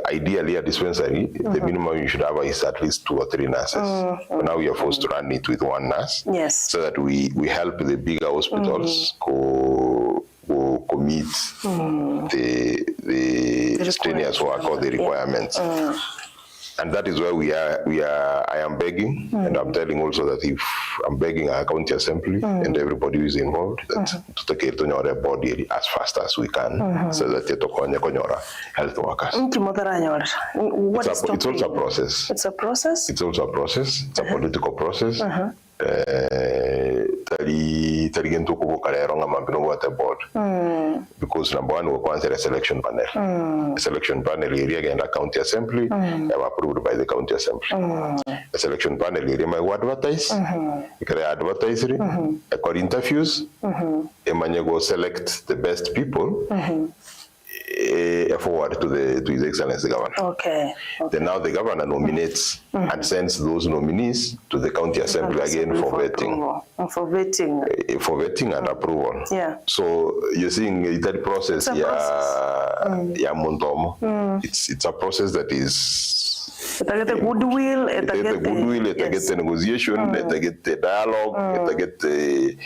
ideally a dispensary, the minimum you should have is at least 2 or 3 nurses. But now we are forced to run it with one nurse. Yes. So that we help the bigger hospitals commit the strenuous work or the requirements. And that is where I am begging, and I'm telling also that if I'm begging our county assembly and everybody who is involved, that to take it on your body as fast as we can, so that it health workers. It's also a process. It's a process? It's also a process. It's a political process. Because number one, we consider a selection panel. A selection panel area again, a county assembly, approved by the county assembly. A selection panel area may advertise, you can advertise, interviews, and you go select the best people. Forward to His Excellency the Governor. Okay. Then now the Governor nominates and sends those nominees to the County Assembly again for vetting. For vetting and approval. Yeah. So you're seeing that process. It's a process that is. It get the goodwill. It get the negotiation. It get the dialogue. It get the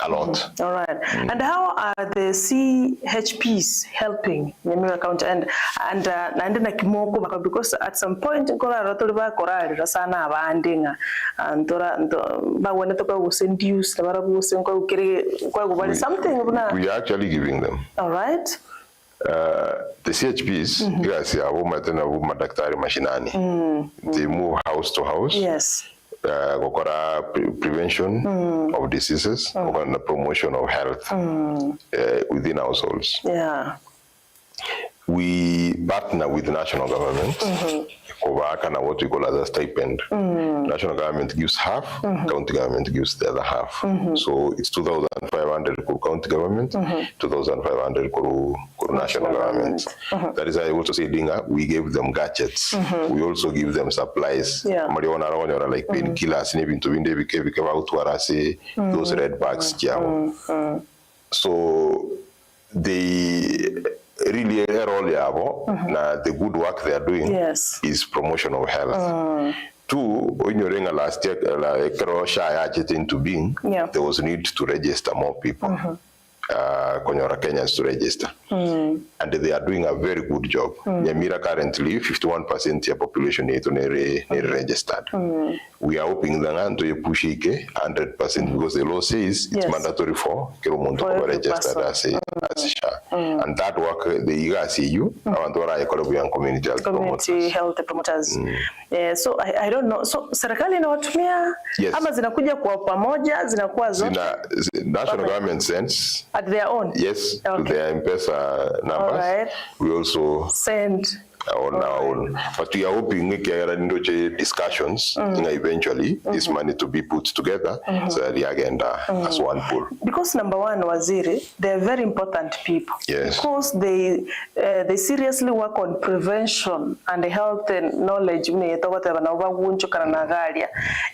a lot. All right. And how are the CHPs helping Nyamira County and na kimoko, because at some point kola rotoli ba korali sana abandinga antora ba wona to ko induce na bara bu sen ko kire ko something we are actually giving them. All right. The CHPs, madaktari mashinani. They move house to house. Yes. Prevention of diseases, and the promotion of health within households. Yeah. We partner with the national government what we call as a stipend. National government gives half, county government gives the other half. So it's 2,500 for county government, 2,500 for national government. That is why I also say, Dinga, we gave them gadgets. We also give them supplies. Like painkillers, those red bags. So they really the good work they are doing is promotion of health. Two, when you're in last year, into being, there was need to register more people. Kenyans to register. And they are doing a very good job. Nyamira currently, 51% of population is registered. We are hoping that to push 100% because the law says it's mandatory for Kirumuntu to register as a SHA. And that work, the IGACU, community health promoters. So I don't know. So serikali inawatumia ama zinakuja kwa pamoja zinakuwa zote? National government sends at their own. Yes, to their M-Pesa numbers. Right. We also send on our own. But we are hoping discussions eventually this money to be put together so the agenda as one pool. Because number one, Waziri, they're very important people. Yes. Because they seriously work on prevention and health and knowledge. In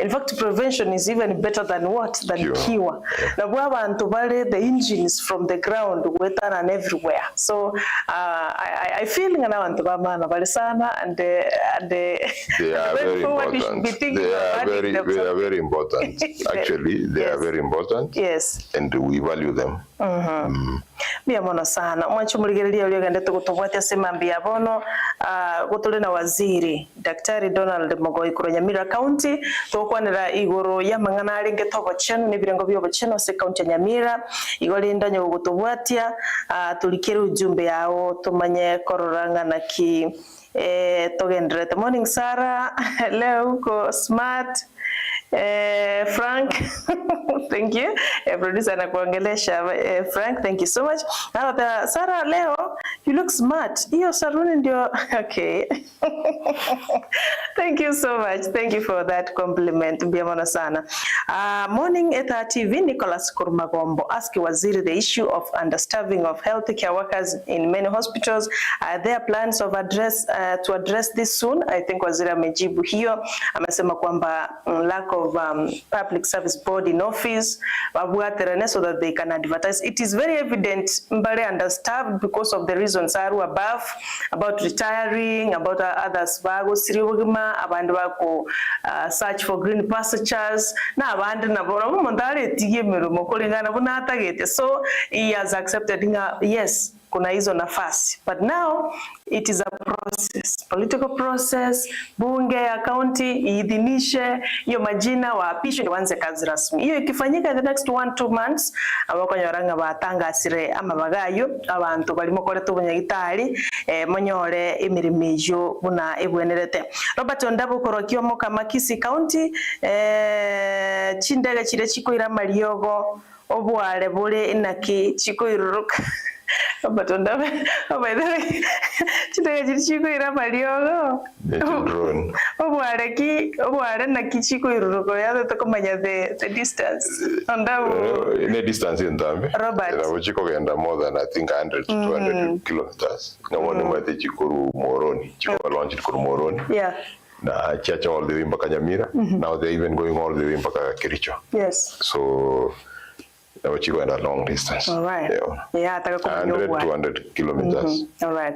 fact, prevention is even better than what? Than cure. The engines from the ground and everywhere. So I feel and they are very important. They are very important. Actually, they are very important. Yes. And we value them. Biamono sana mwachumuligerelia uliogende tukutubwatia sema biabono gutule na waziri Daktari Donald Mogoi kuro Nyamira County tukwanira iguru ya mangana alinge togo chenu ni birengo byo chenu se county Nyamira igoli ndanyo gutubwatia tulikiri ujumbe yao tumanye kororanga na ki togendrete morning Sarah leo uko smart Frank, thank you. Producer anakuongelesha Frank, thank you so much. Sarah leo, you look smart. Hiyo saruni ndio okay. Thank you so much. Thank you for that compliment. Biamona sana. Morning Etha TV, Nicholas Kurmagombo ask Waziri the issue of understaffing of healthcare workers in many hospitals. Are there plans of to address this soon? I think Waziri amejibu hiyo. Amesema kwamba lack of public service board in office so that they can advertise. It is very evident mbale understaffed because of the reasons are above about retiring, about others bago siribugima abandu bako search for green pastures na abandu nabora mundale tigemero mokolingana bunatagete. So he has accepted yes kuna hizo nafasi, but now it is a process, political process. Bunge ya county iidhinishe hiyo majina waapishe ndio waanze kazi rasmi. Hiyo ikifanyika in the next 1-2 months abakonyoranga batanga asire ama bagayo abantu balimo koleto bunyagitari monyore emirimijo buna ebwenerete. Robert Ondabo korokio moka Makisi County chindege chire chikoira mariogo obware bure inaki chikoiruruka but on the by the way chindege chiko ira mariogo obware na kichiko iruruko ya to kumanya the distance ondabo in a distance in Tambe Robert chiko genda more than I think 100 to 200 kilometers na one mwete chiko moroni chiko launch chiko moroni na chacha all the way mpaka Nyamira. Now they're even going all the way mpaka Kericho. Yes. So Nabachikwenda long distance. All right. Yeah, 100 200 kilometers. All right.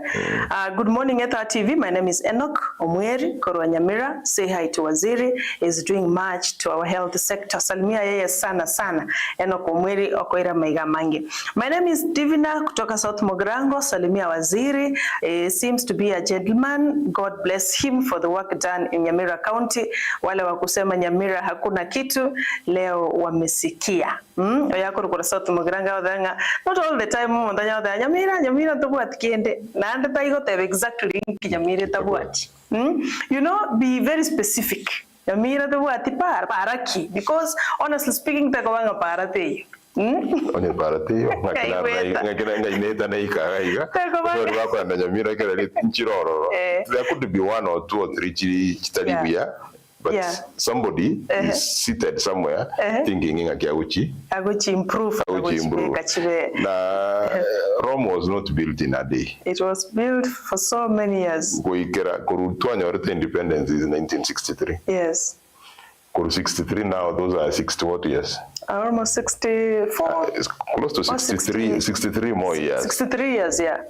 Good morning, Etha TV. My name is Enoch Omweri, Korwa Nyamira. Say hi to Waziri. Is doing much to our health sector. Salimia yeye sana sana. Enoch Omweri Okoira Maiga Mange. My name is Divina kutoka South Mogrango. Salimia Waziri. Seems to be a gentleman. God bless him for the work done in Nyamira County. Wale wa kusema Nyamira hakuna kitu leo wamesikia. Oyako kwa South Mogrango wadanga. Not all the time mundanya wadanga Nyamira tabuati kiende. Na ande taigo tebe exactly Nyamira tabuati. You know, be very specific. Nyamira tabuati paraki, because honestly speaking takawanga parate. Onye parate ngakina ngaineta na ikaiga. Kwa wako na Nyamira kera nchiroro. There could be 1 or 2 or 3 chitalibia. But somebody is seated somewhere thinking Aguchi improve. Rome was not built in a day. It was built for so many years. Independence is 1963. Yes. 63 now, those are 60 what years? Almost 64. It's close to 63 more years. 63 years, yeah.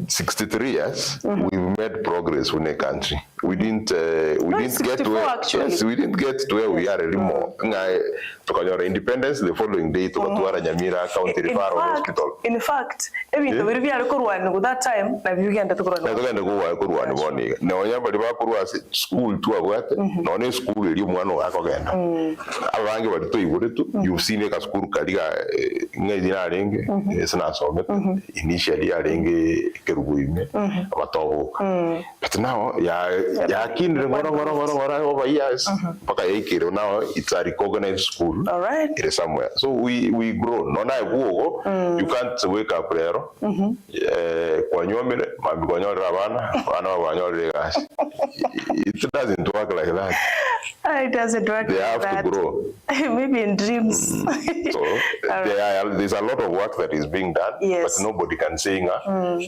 63 years, we've made progress in a country. We didn't get to where, yes, we didn't get to where we are anymore. Our independence, the following day, to Nyamira County Referral Hospital. In fact, we that time, we went to school to school, you've seen a school initially but now over years now it's a recognized school. All right. It is somewhere, so we grow. You can't wake up it doesn't work like that. It doesn't work. They have to grow. Maybe in dreams. So there's a lot of work that is being done, but nobody can say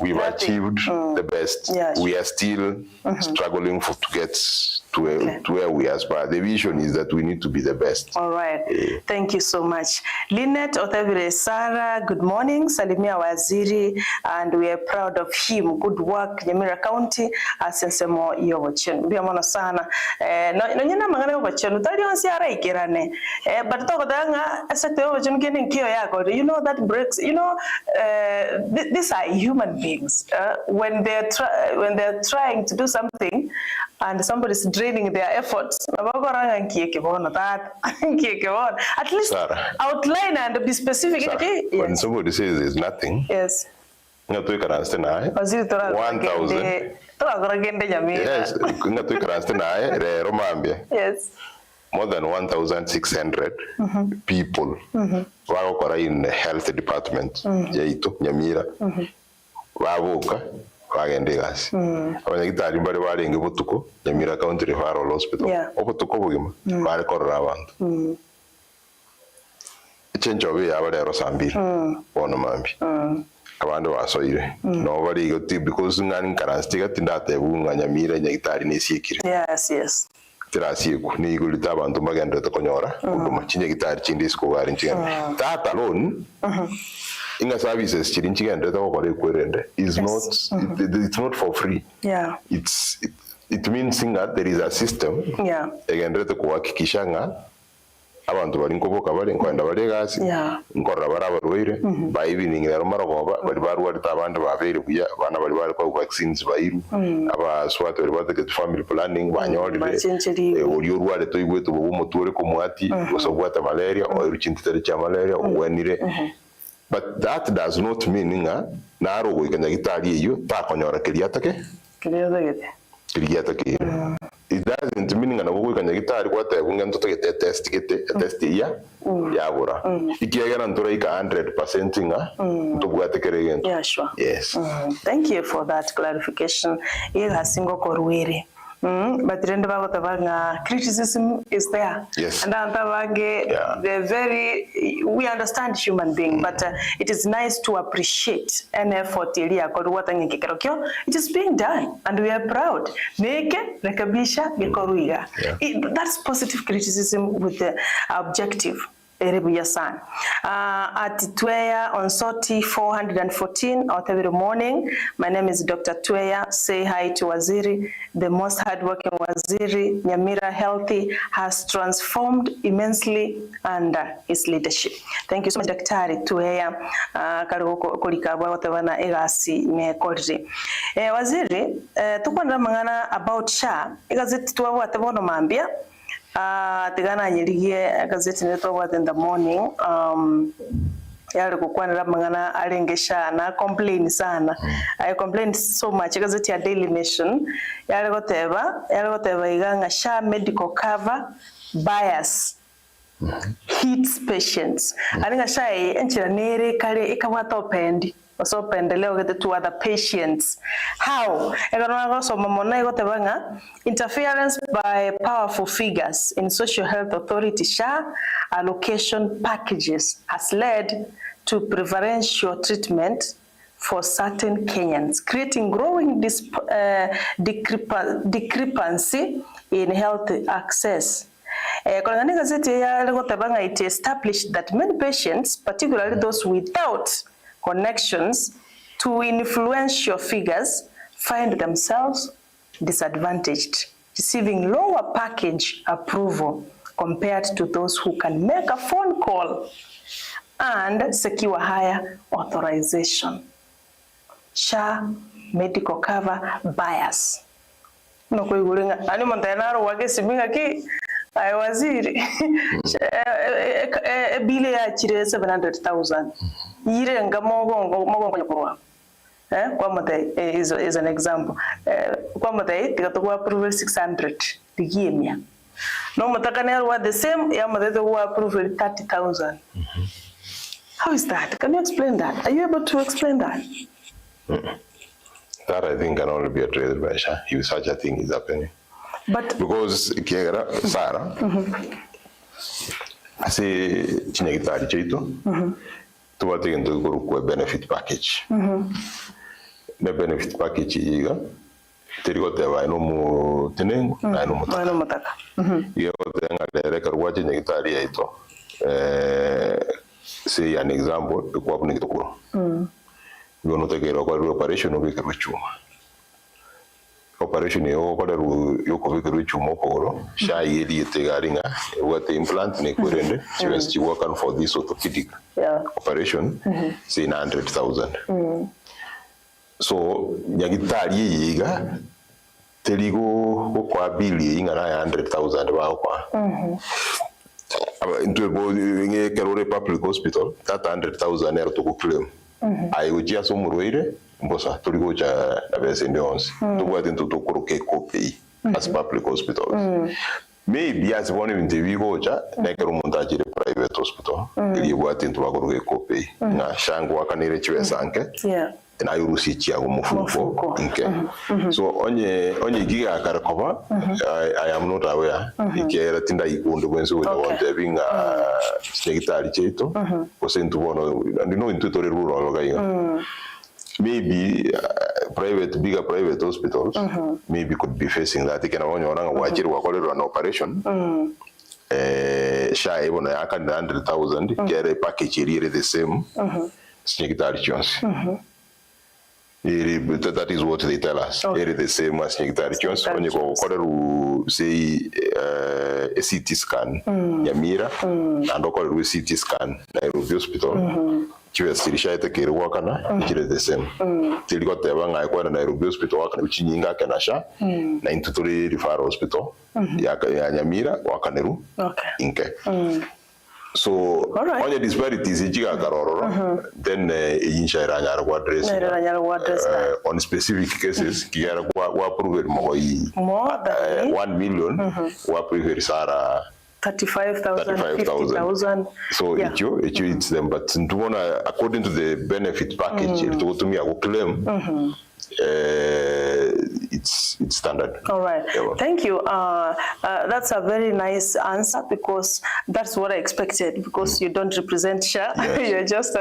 we've achieved the best. Yes. We are still struggling to get to where we aspire. The vision is that we need to be the best. All right. Thank you so much. Lynette Otavire Sarah, good morning. Salimia Waziri, and we are proud of him. Good work, Nyamira County. Asensemo yobochen. Biamono sana. No nyina mangana yobochen. Tali onsi ara ikirane. But talk danga asakte yobochen getting kiyo yako. You know that breaks. You know, these are human beings. When they're trying to do something, and somebody's draining their efforts, at least outline and be specific. Sarah, when somebody says there's nothing, yes, 1,000. Yes, more than 1,600 people in the health department. Nyamira, Wagendegas. Abanyagitari mbari barenga butuko Nyamira County Referral Hospital. Obutuko bugima bari korora abantu. Ichenjo be abarero sambiri. Bono mambi. Abantu basoire. No bari goti because ngani karanstiga tindate bunga Nyamira nyagitari nesikire. Yes. Tirasiku ni gulita abantu magenda to konyora. Nduma chinyagitari chindisiko gari nchigenda. That alone. Inga services is not it's not for free. Yeah. It means that there is a system. Yeah. Again, kuhakikisha abantu bari nkoboka bari nkwenda bari gasi. Yeah. Nkorra barabarwire by evening rero marogoba bari barwari tabandi babere kuya bana bari kwa vaccines bairu aba swat bari bategeka family planning banyorire uri urware to igweto bo mutore ko muati usogwata malaria o iruchintitare cha malaria wenire. But that does not mean na rogo ikanyagitari iyo takonyora kiriatake. It doesn't mean na rogo ikanyagitari kwa tegunga ntoto test ya yagura. Ikiyagana ntora ika 100% ntobwate keregen. Yeah, sure. Yes. Thank you for that clarification. Ila singo korwere. But criticism is there. Yes. And they're we understand human being, but it is nice to appreciate an effort. It is being done, and we are proud. That's positive criticism with the objective. Erebuya sana. At Tweya on Soti 414 out every morning. My name is Dr. Tweya. Say hi to Waziri. The most hardworking Waziri, Nyamira Healthy, has transformed immensely under his leadership. Thank you so much, Dr. Tweya. Kariko watavana egasi mekorire. Waziri, tukwanda mangana about SHA. Igazeti tuwa watabono mambia. Tigana nyirigie gazeti neto in the morning yale kukwanira mangana alengesha na complain sana. I complained so much gazeti ya Daily Nation yale goteba iganga SHA medical cover bias hits patients. Aninga SHA enchira nere kale ikawata opendi also pendeleo get to other patients. How? Interference by powerful figures in social health authority SHA allocation packages has led to preferential treatment for certain Kenyans, creating growing discrepancy in health access. It established that many patients, particularly those without connections to influential figures, find themselves disadvantaged, receiving lower package approval compared to those who can make a phone call and secure higher authorization. SHA medical cover bias. No kuiguringa ani montanaro wage siminga ki ay waziri bile ya chire 700,000 yirenga mogongo nyakurwa kwa mate is an example kwa mate tikatokuwa approval 600 digiemia no matakanero wa the same ya mate to approval 30,000. How is that? Can you explain that? Are you able to explain that? That I think can only be addressed by SHA if such a thing is happening. But because Kiagara, Sarah, I say Chinegitari Chito, to what they can do a benefit package. The benefit package is Terigote, I know more Teneng, I know Motaka. You have the record watching Negitari, say an example, the Quapnik. You want to take a local operation of Vicarchuma. Operation yoko Vicarchuma Poro, SHA Yedi Tegaringa, what the implant Nikurende, she was working for this orthopedic operation, say 900,000. So, Yagitari Yiga, Terigo, Okwa Billy, and 900,000 into a Karore Public Hospital, that 100,000 air to claim. I would just umurwire mbosa tuligoja na besendeons to go into to koroke copy as public hospitals. Maybe as one in the Vigoja, Necromontaji private hospital, you went into a koroke copy. Na shango wakanire chwe sanke. And I will see Chiago inke. So onye giga karakova, I am not aware. Ikera tinda ikunde wenzo with one having a secretary cheto, was into one and no into the rural. Maybe bigger private hospitals, maybe could be facing that. They can only watch it or an operation. SHA even 100,000 get a package here the same. Secretary Jones. That is what they tell us. It is the same as Secretary Jones. When you go say a CT scan, Nyamira, and local CT scan, Nairobi Hospital. QS Sirishaita Kirwakana, which is the same. Till got the one I got a Nairobi Hospital, which in Yinga Kanasha, 93 Referral Hospital, Nyamira, Wakaneru, Inke. So, on the disparities, then on specific cases, Mogoi 1 million, 35,000, 50,000. So it's them, but according to the benefit package, to me, I will claim it's standard. All right. Yeah, Thank you. That's a very nice answer, because that's what I expected, because you don't represent SHA. Yes. You're just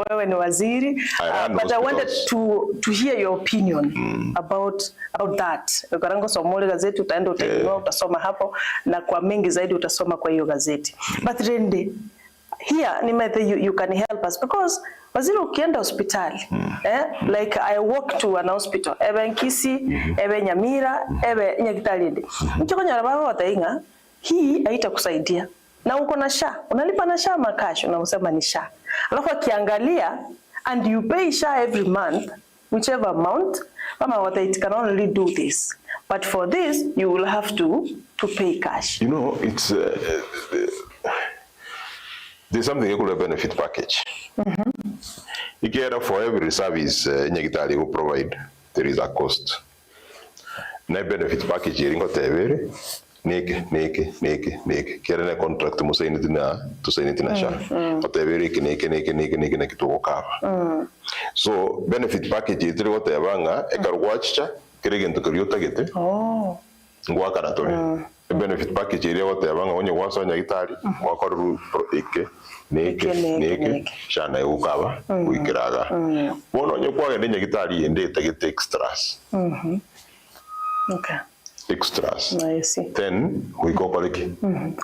wewe ni waziri. But I wanted to hear your opinion about that. Ukarango somole gazeti, utaenda utainunua, utasoma hapo, na kwa mengi zaidi utasoma kwa hiyo gazeti. But Rende, here you can help us, because waziri ukienda hospitali, like I walk to an hospital, ebe Nkisi, ebe Nyamira, ebe Nyagitalinde. Mchoko nyarababa watainga, hii haitakusaidia. Na uko na SHA, unalipa na SHA makash, unasema ni SHA. Alafu akiangalia, and you pay SHA every month, whichever amount, mama wataiti can only do this. But for this, you will have to pay cash. You know, it's there's something called a benefit package. You care for every service Nyagitali will provide, there is a cost. Na benefit package here ingo tevere neke kera na contract mo saini tina SHA otevere neke kituko kava. So benefit package itiri go tevanga ekarwacha kirigento kiriota gete ngwaka na tole benefit package iri go tevanga onye waso Nyagitali wakoru neke shana ukava uikiraga bono onye kwa ngende Nyagitali yende tagete extras. Okay. Extras. I see. Then we go koleki.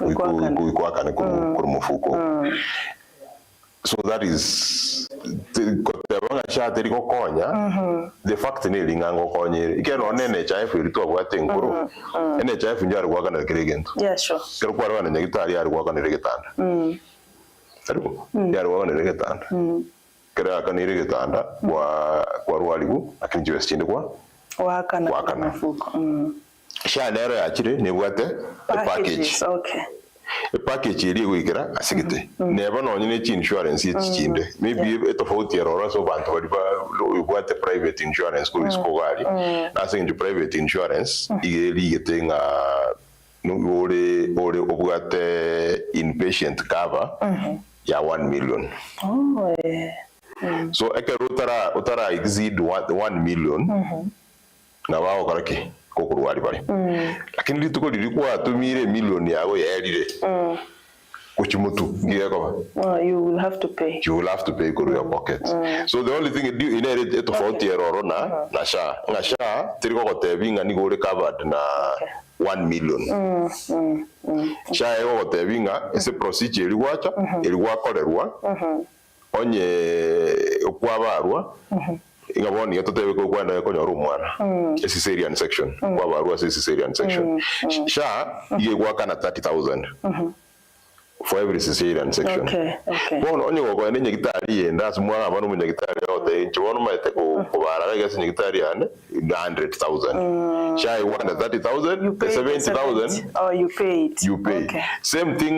We go akane kurumufuko. So that is the SHA teri go konya. The fact ni lingango konye. Ikeno NHIF iri to abwate nkuru. NHIF njari kwa kana kirigento. Yeah, sure. Kero kwa rwana Nyagitali yari kwa kana regitanda. Aribo. Yari kwa kana regitanda. Kero akana regitanda kwa rwaligu akinjiwe chinde kwa wakana mafuko. SHA nero yachire nebwate package. Okay. A package iri wikira asigite. Neba no nyine chi insurance yichinde. Maybe etofauti erora so bantu bali bwate private insurance kuri skogari. Asing into private insurance igeli getenga ore obwate inpatient cover ya 1 million. Oh yeah. So ekero utara exceed 1 million na wao karaki kokurwari bari lakini lituko lilikuwa tumire milioni yawe yaelire kuchimutu ngiyeko you will have to pay for your pocket. So the only thing you do in it tofauti eroro na SHA tiriko kotebinga ni gore covered na 1 million. SHA ego kotebinga ese procedure iliwacha iliwakorerwa onye okwabarwa ingaboni yatotebe ko kwanda ko nyoru mwana cesarean section kwa barua cesarean section SHA iye kwa kana 30,000 for every cesarean section. Okay. Bono onye go kwenda Nyagitali yenda asumwa abantu mu Nyagitali ote nchono maite ko bara ga Nyagitali ane 100,000 SHA wanda 30,000 70,000 oh you pay. Okay. Same thing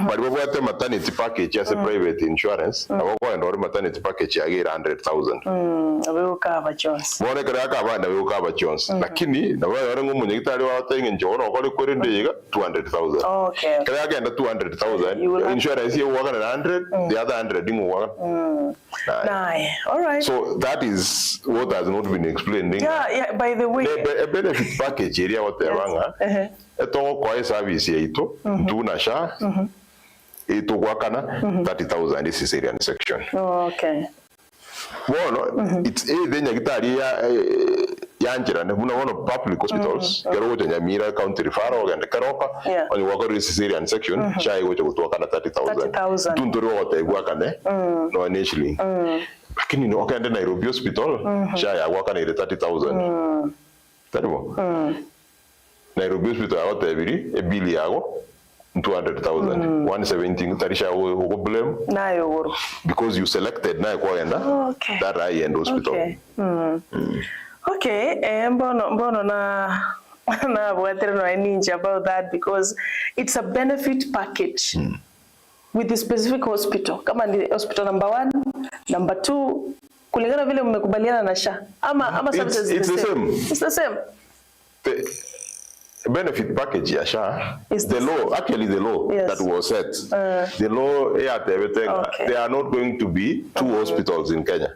but we bwate maternity package as a private insurance abako ndo maternity package ya 100,000 abeho kaba Jones bone kare akaba na beho kaba Jones lakini na wale ngo mu Nyagitali wa tenge nchono ko kore ndega 200,000 okay kare agenda 200,000 insurance you work on 100 the other 100 didn't work. All right, so that is what has not been explained. Yeah, by the way a benefit package area what wanga eto kwa service yeito tuna SHA ito kwa kana 30,000 cesarean section. Okay. Bueno, it's the Nyagitali yanjira ne muna wono public hospitals kero wote Nyamira county referral and Karoka on work cesarean section SHA wote kutoka na 30,000 tuntoro wote kwa kane no initially lakini no akaenda Nairobi hospital SHA ya kwa kana 30,000 taribo Nairobi hospital wote ebiri ebili yago 200,000 170 tarisha go blame nayo woro because you selected na kwa enda that high end hospital. Okay, mbono na bwatero no ninja about that, because it's a benefit package with the specific hospital. Kama ni hospital number 1, number 2, kulingana vile mmekubaliana na SHA ama services it's the same. It's the same. The benefit package ya SHA is the law, actually the law that was set. The law they are not going to be 2 hospitals in Kenya.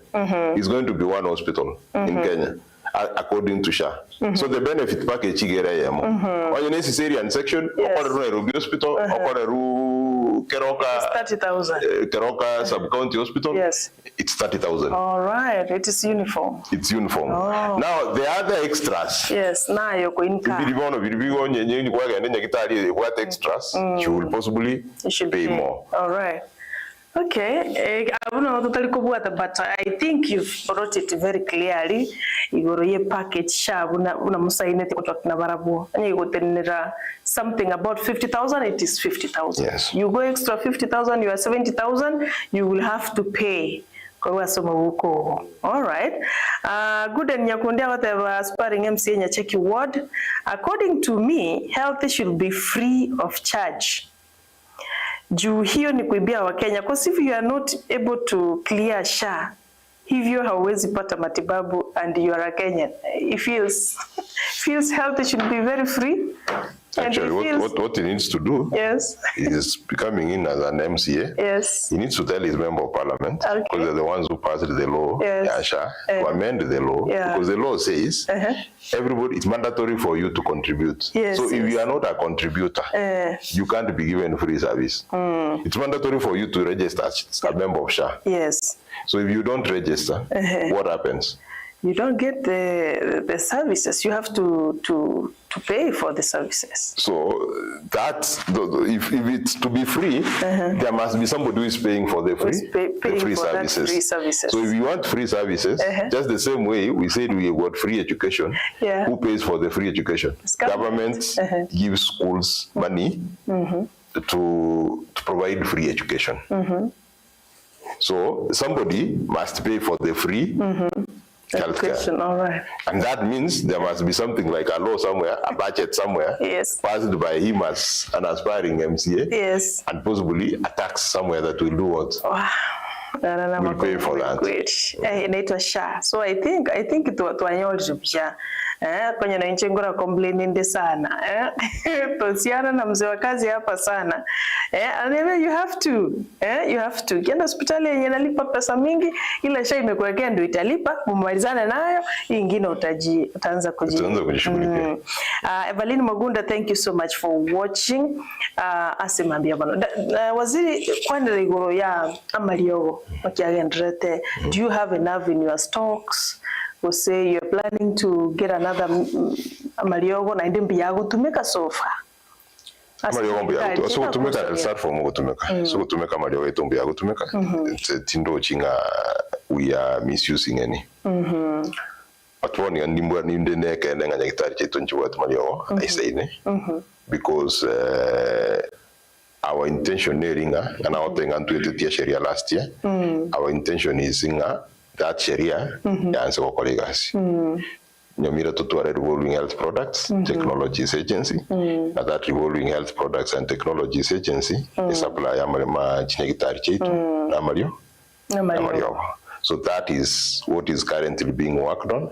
It's going to be 1 hospital in Kenya. according to SHA. So the benefit package igera yemo. Onye necessary section okore ru Nairobi hospital, okore ru Keroka 30,000. Keroka sub-county hospital. Yes. It's 30,000. All right, it is uniform. It's uniform. Oh. Now the other extras. Yes, na yoko inka. Biribigo nyenye kwa gende nyakitari what extras you will possibly pay more. All right. Okay, I don't know totally but I think you've brought it very clearly. Igoro ye package sha una musainete kutwa barabu. Anye gotenera something about 50,000, it is 50,000. Yes. You go extra 50,000, you are 70,000, you will have to pay. All right. Good and Nyakundia, whatever aspiring MCA Nyacheki ward. According to me, health should be free of charge. Juu hiyo ni kuibia wa Kenya, because if you are not able to clear SHA, hivyo hauwezi pata matibabu and you are a Kenyan. It feels health should be very free. Actually, what he needs to do is becoming in as an MCA. Yes. He needs to tell his member of parliament, because they're the ones who passed the law, SHA, to amend the law, because the law says everybody, it's mandatory for you to contribute. Yes, so if you are not a contributor, you can't be given free service. It's mandatory for you to register as a member of SHA. Yes. So if you don't register, what happens? You don't get the services. You have to pay for the services. So that's if it's to be free, there must be somebody who is paying for the free services. So if you want free services, just the same way we said we got free education, who pays for the free education? Government gives schools money to provide free education. So somebody must pay for the free healthcare. All right. And that means there must be something like a law somewhere, a budget somewhere, passed by him as an aspiring MCA, and possibly a tax somewhere that will do what? Will pay for that. Inaitwa SHA. So I think tuanyolipia. Kwenye na nchi ngora complaining sana. Tosiana na mzee wa kazi hapa sana. And you have to. Kienda hospitali yenye nalipa pesa mingi, ile SHA imekuwekea ndio italipa, mumalizane nayo, ingine utaanza kujishughulikia. Evelyn Magunda, thank you so much for watching. Asimambia bana. Waziri kwenda rigoro ya amaliogo wakiagendrete. Do you have enough in your stocks? Or say you're planning to get another amaliogo na ndimbi yago tumeka so far? Amaliogo yago so tumeka start from gutumeka. So tumeka amaliogo itumbi yago tumeka. Tindo chinga we are misusing any. Atwoni ndimbu ninde neke ndenga nyakitari chetu nchiwa amaliogo I say ne. Because our intention neringa and our thing and to sheria last year. Our intention is inga that sheria yaanze kwa legacy. Nyamira tutware revolving health products technologies agency, and that revolving health products and technologies agency is supply amalema chinegitari chetu na amalio. So that is what is currently being worked on.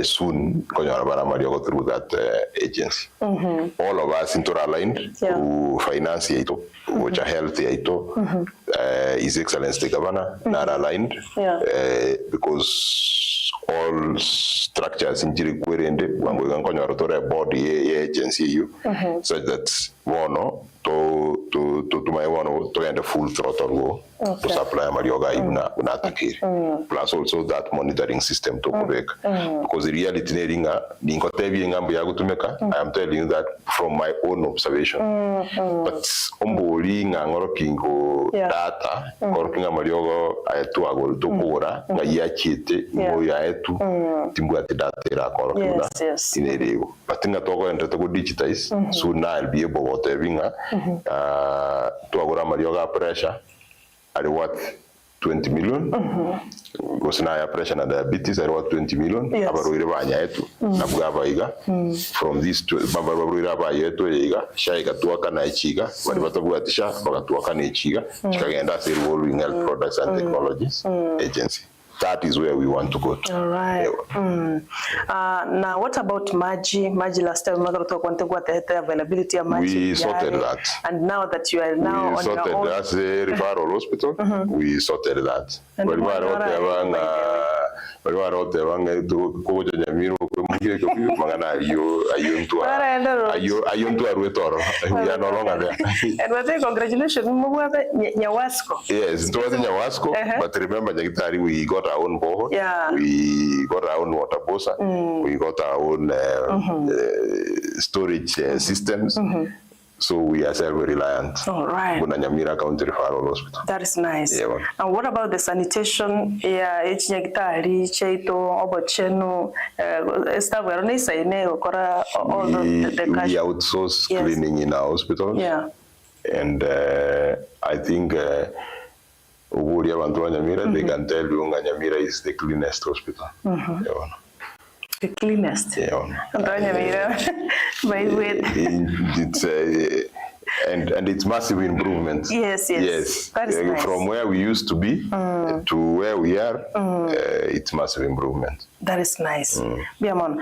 Soon through that agency. All of us interaligned to finance ito, which are healthy ito, His Excellency the Governor, not aligned, because all structures in Jirikwirende, when we can body agency, such that one to my one to end a full throttle go to supply Marioga una plus also that monitoring system to Quebec. Because the reality I am telling you that from my own observation. But omboring and working data, working Marioga to agol to Kora, Yachite, Moyaetu, Timbuati data, in a day. But think that over and to digitize, soon I'll be able to having to agora Marioga pressure at what 20 million because now pressure and diabetes at what 20 million from these two shaiga tuaka na ichiga walibatabuatisha wakatuaka na ichiga chikagenda revolving health products and technologies agency. That is where we want to go to. All right. Now, what about Maji? Maji last time, the availability of Maji. We sorted that. And now that you are now on your own. That's a referral hospital. We sorted that. bari warote bange ko Nyamira ko mugire ko mangana ayo ntu arwetoro ya no longer there. And we say congratulations Nyawasko. Yes, it was Nyawasko, but remember Nyagitari, we got our own boho, we got our own water bosa, we got our own storage systems. So we are self-reliant. All right. Nyamira County Referral Hospital. That is nice. Yeah, and what about the sanitation? Yeah, Nyagitari, Cheito, Obocheno, we outsource cleaning in our hospitals. Yeah. And I think Nyamira, they can tell you Nyamira is the cleanest hospital. The cleanest. Yeah. By the way. It's and it's massive improvement. Yes. That is nice. From where we used to be to where we are, it's massive improvement. That is nice. Biamon.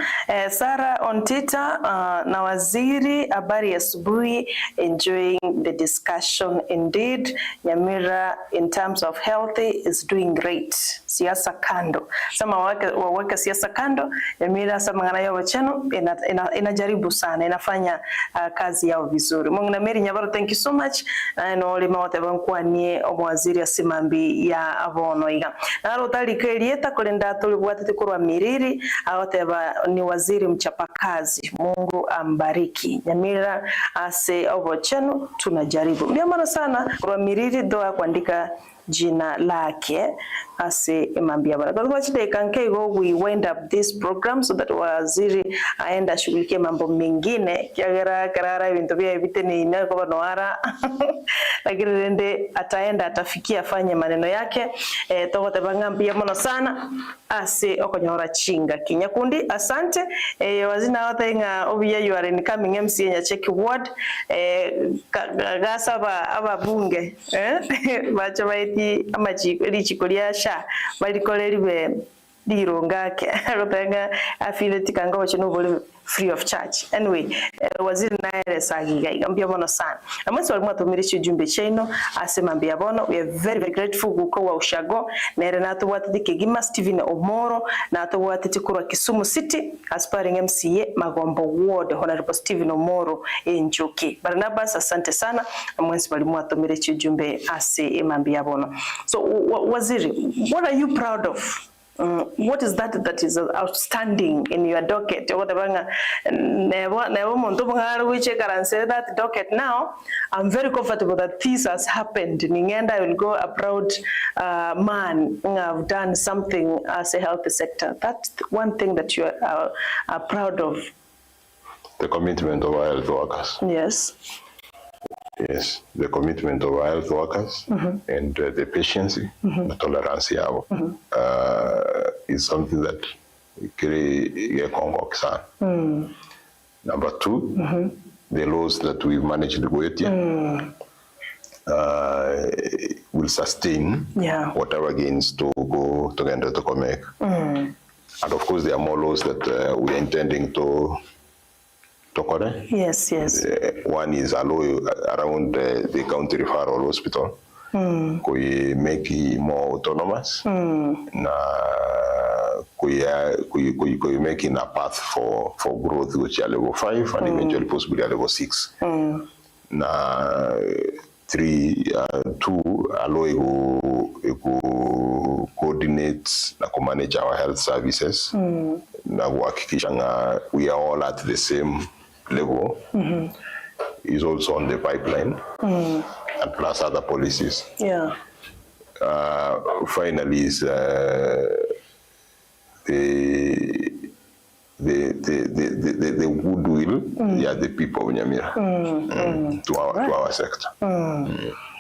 Sarah Ontita na waziri, habari ya asubuhi, enjoying the discussion. Indeed, Nyamira in terms of healthy is doing great. Siasa kando. Sama waweka siasa kando, Nyamira sama ngana yao cheno inajaribu sana, inafanya kazi yao vizuri. Mungina Mary Nyabaro, thank you so much. No lima wote bankwa nie omwaziri asimambi ya abono iga. Na rotali kelieta kolenda tulibuatete kurwa miriri awateba ni waziri mchapakazi. Mungu ambariki. Nyamira ase obocheno tunajaribu. Ndio maana sana kurwa miriri doa kuandika jina lake ase mambia bana. Kwa chide kankego we wind up this program so that waziri aenda shughulikie mambo mengine kiagera karara ibintu bya bitene ina kwa noara lakini rende ataenda atafikia afanye maneno yake togote bangambia mono sana ase okonyora chinga kinyakundi. Asante wazina watenga obiya you are incoming MC nya check ward gasaba ababunge bacho baiti amachi lichikolia sha balikoleli be dirongake rotenga affiliate kanga wachino bole free of charge. Anyway, waziri naye sagiga igambia bono sana. Amasi walimu atumirisha jumbe cheno asema mbia bono. We are very, very grateful guko wa ushago nere na atuwatiti Kegima Steven Omoro na atuwatiti kurwa Kisumu City aspiring MCA Magombo Ward Honorable Steven Omoro Njoki. Barnabas asante sana. Amasi walimu atumirisha jumbe ase mbia bono. So waziri, what are you proud of? What is that is outstanding in your docket? That docket now, I'm very comfortable that this has happened. I will go a proud man. I've done something as a health sector. That's one thing that you are proud of. The commitment of our health workers. Yes, the commitment of our health workers and the patience, the tolerance is something that Number two, the laws that we've managed to go with will sustain whatever gains to go together to make. And of course, there are more laws that we are intending to correct. Yes. One is a law around the county referral hospital. We make it more autonomous. We making a path for growth, which are level 5 and eventually possibly a level 6. Two, allow you coordinate na manage our health services. Na kuhakikisha we are all at the same level is also on the pipeline, and plus other policies. Finally is the goodwill the people of Nyamira to our sector.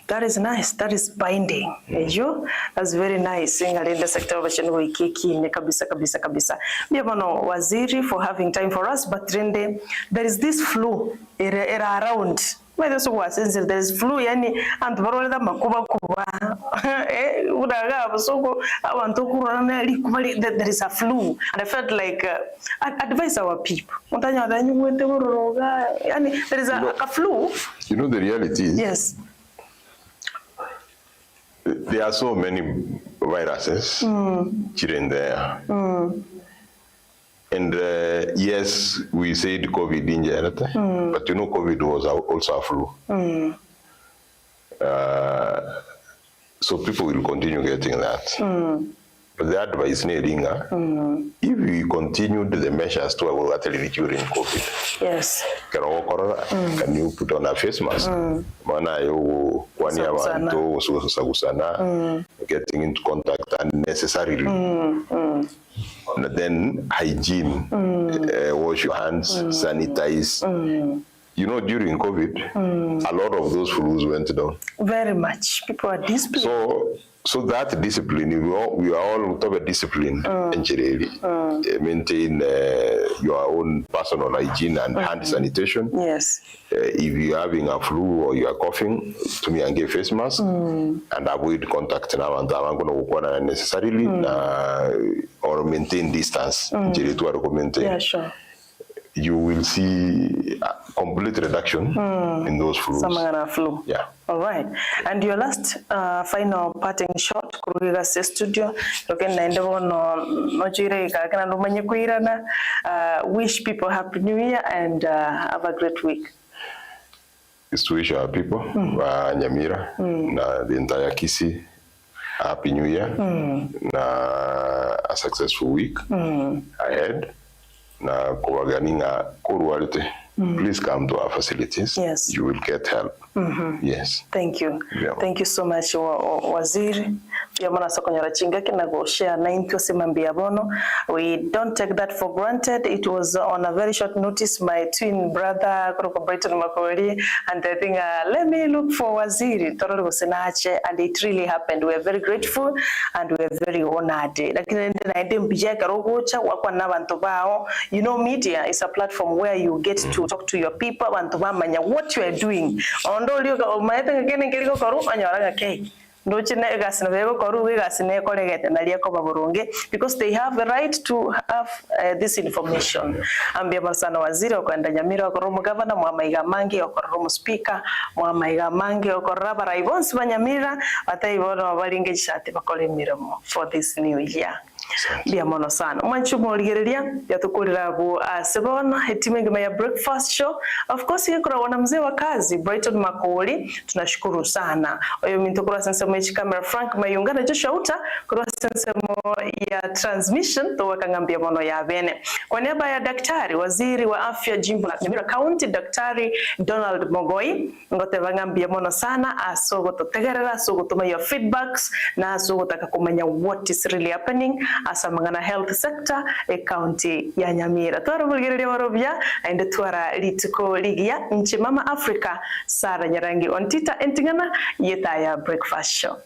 That is nice. That is binding. That's very nice. In the sector of kabisa. Waziri for having time for us, but there is this flu around. There is flu, yani and there is a flu, and I felt like advise our people. There is a flu. You know the reality is. Yes. There are so many viruses in there. And yes, we said COVID injured, but you know COVID was also a flu. So people will continue getting that. But the advice if we continued the measures to avoid during COVID, yes, can you put on a face mask? Getting into contact unnecessarily. And then hygiene, wash your hands, sanitize. You know, during COVID, a lot of those flus went down. Very much. People are disciplined. So that discipline, we are all top of discipline, maintain your own personal hygiene and hand sanitation. Yes. If you're having a flu or you are coughing, to me and get face mask and avoid contact now and I'm going to work unnecessarily or maintain distance. Yeah, sure. You will see a complete reduction in those flus. Samangana flu. Yeah. All right. And your last final parting shot, Kurugiga studio. Wish people happy New Year and have a great week. Is to wish our people, Nyamira, na the entire Kisi, happy New Year, na a successful week ahead. Na kuwaganinga kurualite. Please come to our facilities. Yes. You will get help. Yes. Thank you. Yeah. Thank you so much, Waziri. We don't take that for granted. It was on a very short notice. My twin brother, and I think, let me look for Waziri. And it really happened. We are very grateful and we are very honored. You know, media is a platform where you get to talk to your people and to what you are doing. Because they have the right to have this information. Ambia sana waziri okwenda Nyamira okoromo governor mwamaiga mangi okoromo speaker mwamaiga mangi okoraba raibonsi banyamira bataibono balinge chate bakole miramo for this new year. Bia mono sana. Mwanchumo oligereria yatukulira bu sebona hetimengi ya breakfast show. Of course yekura wana mzee wa kazi Brighton Makoli, tunashukuru sana. Oyo mintokura sensemo ya camera Frank Mayungana Joshua Uta kwa sensemo ya transmission to wakangambia mono ya bene. Kwa niaba ya daktari waziri wa afya jimbo la Nyamira County Daktari Donald Mogoi ngote wangambia mono sana asogo to tegerera asogo to your feedbacks na asogo taka kumanya what is really happening asa mangana health sector e county ya Nyamira. Twara bulgereria warobya ende twara lituko ligia nchi mama Africa Sara Nyarangi Ontita entingana yeta ya breakfast show.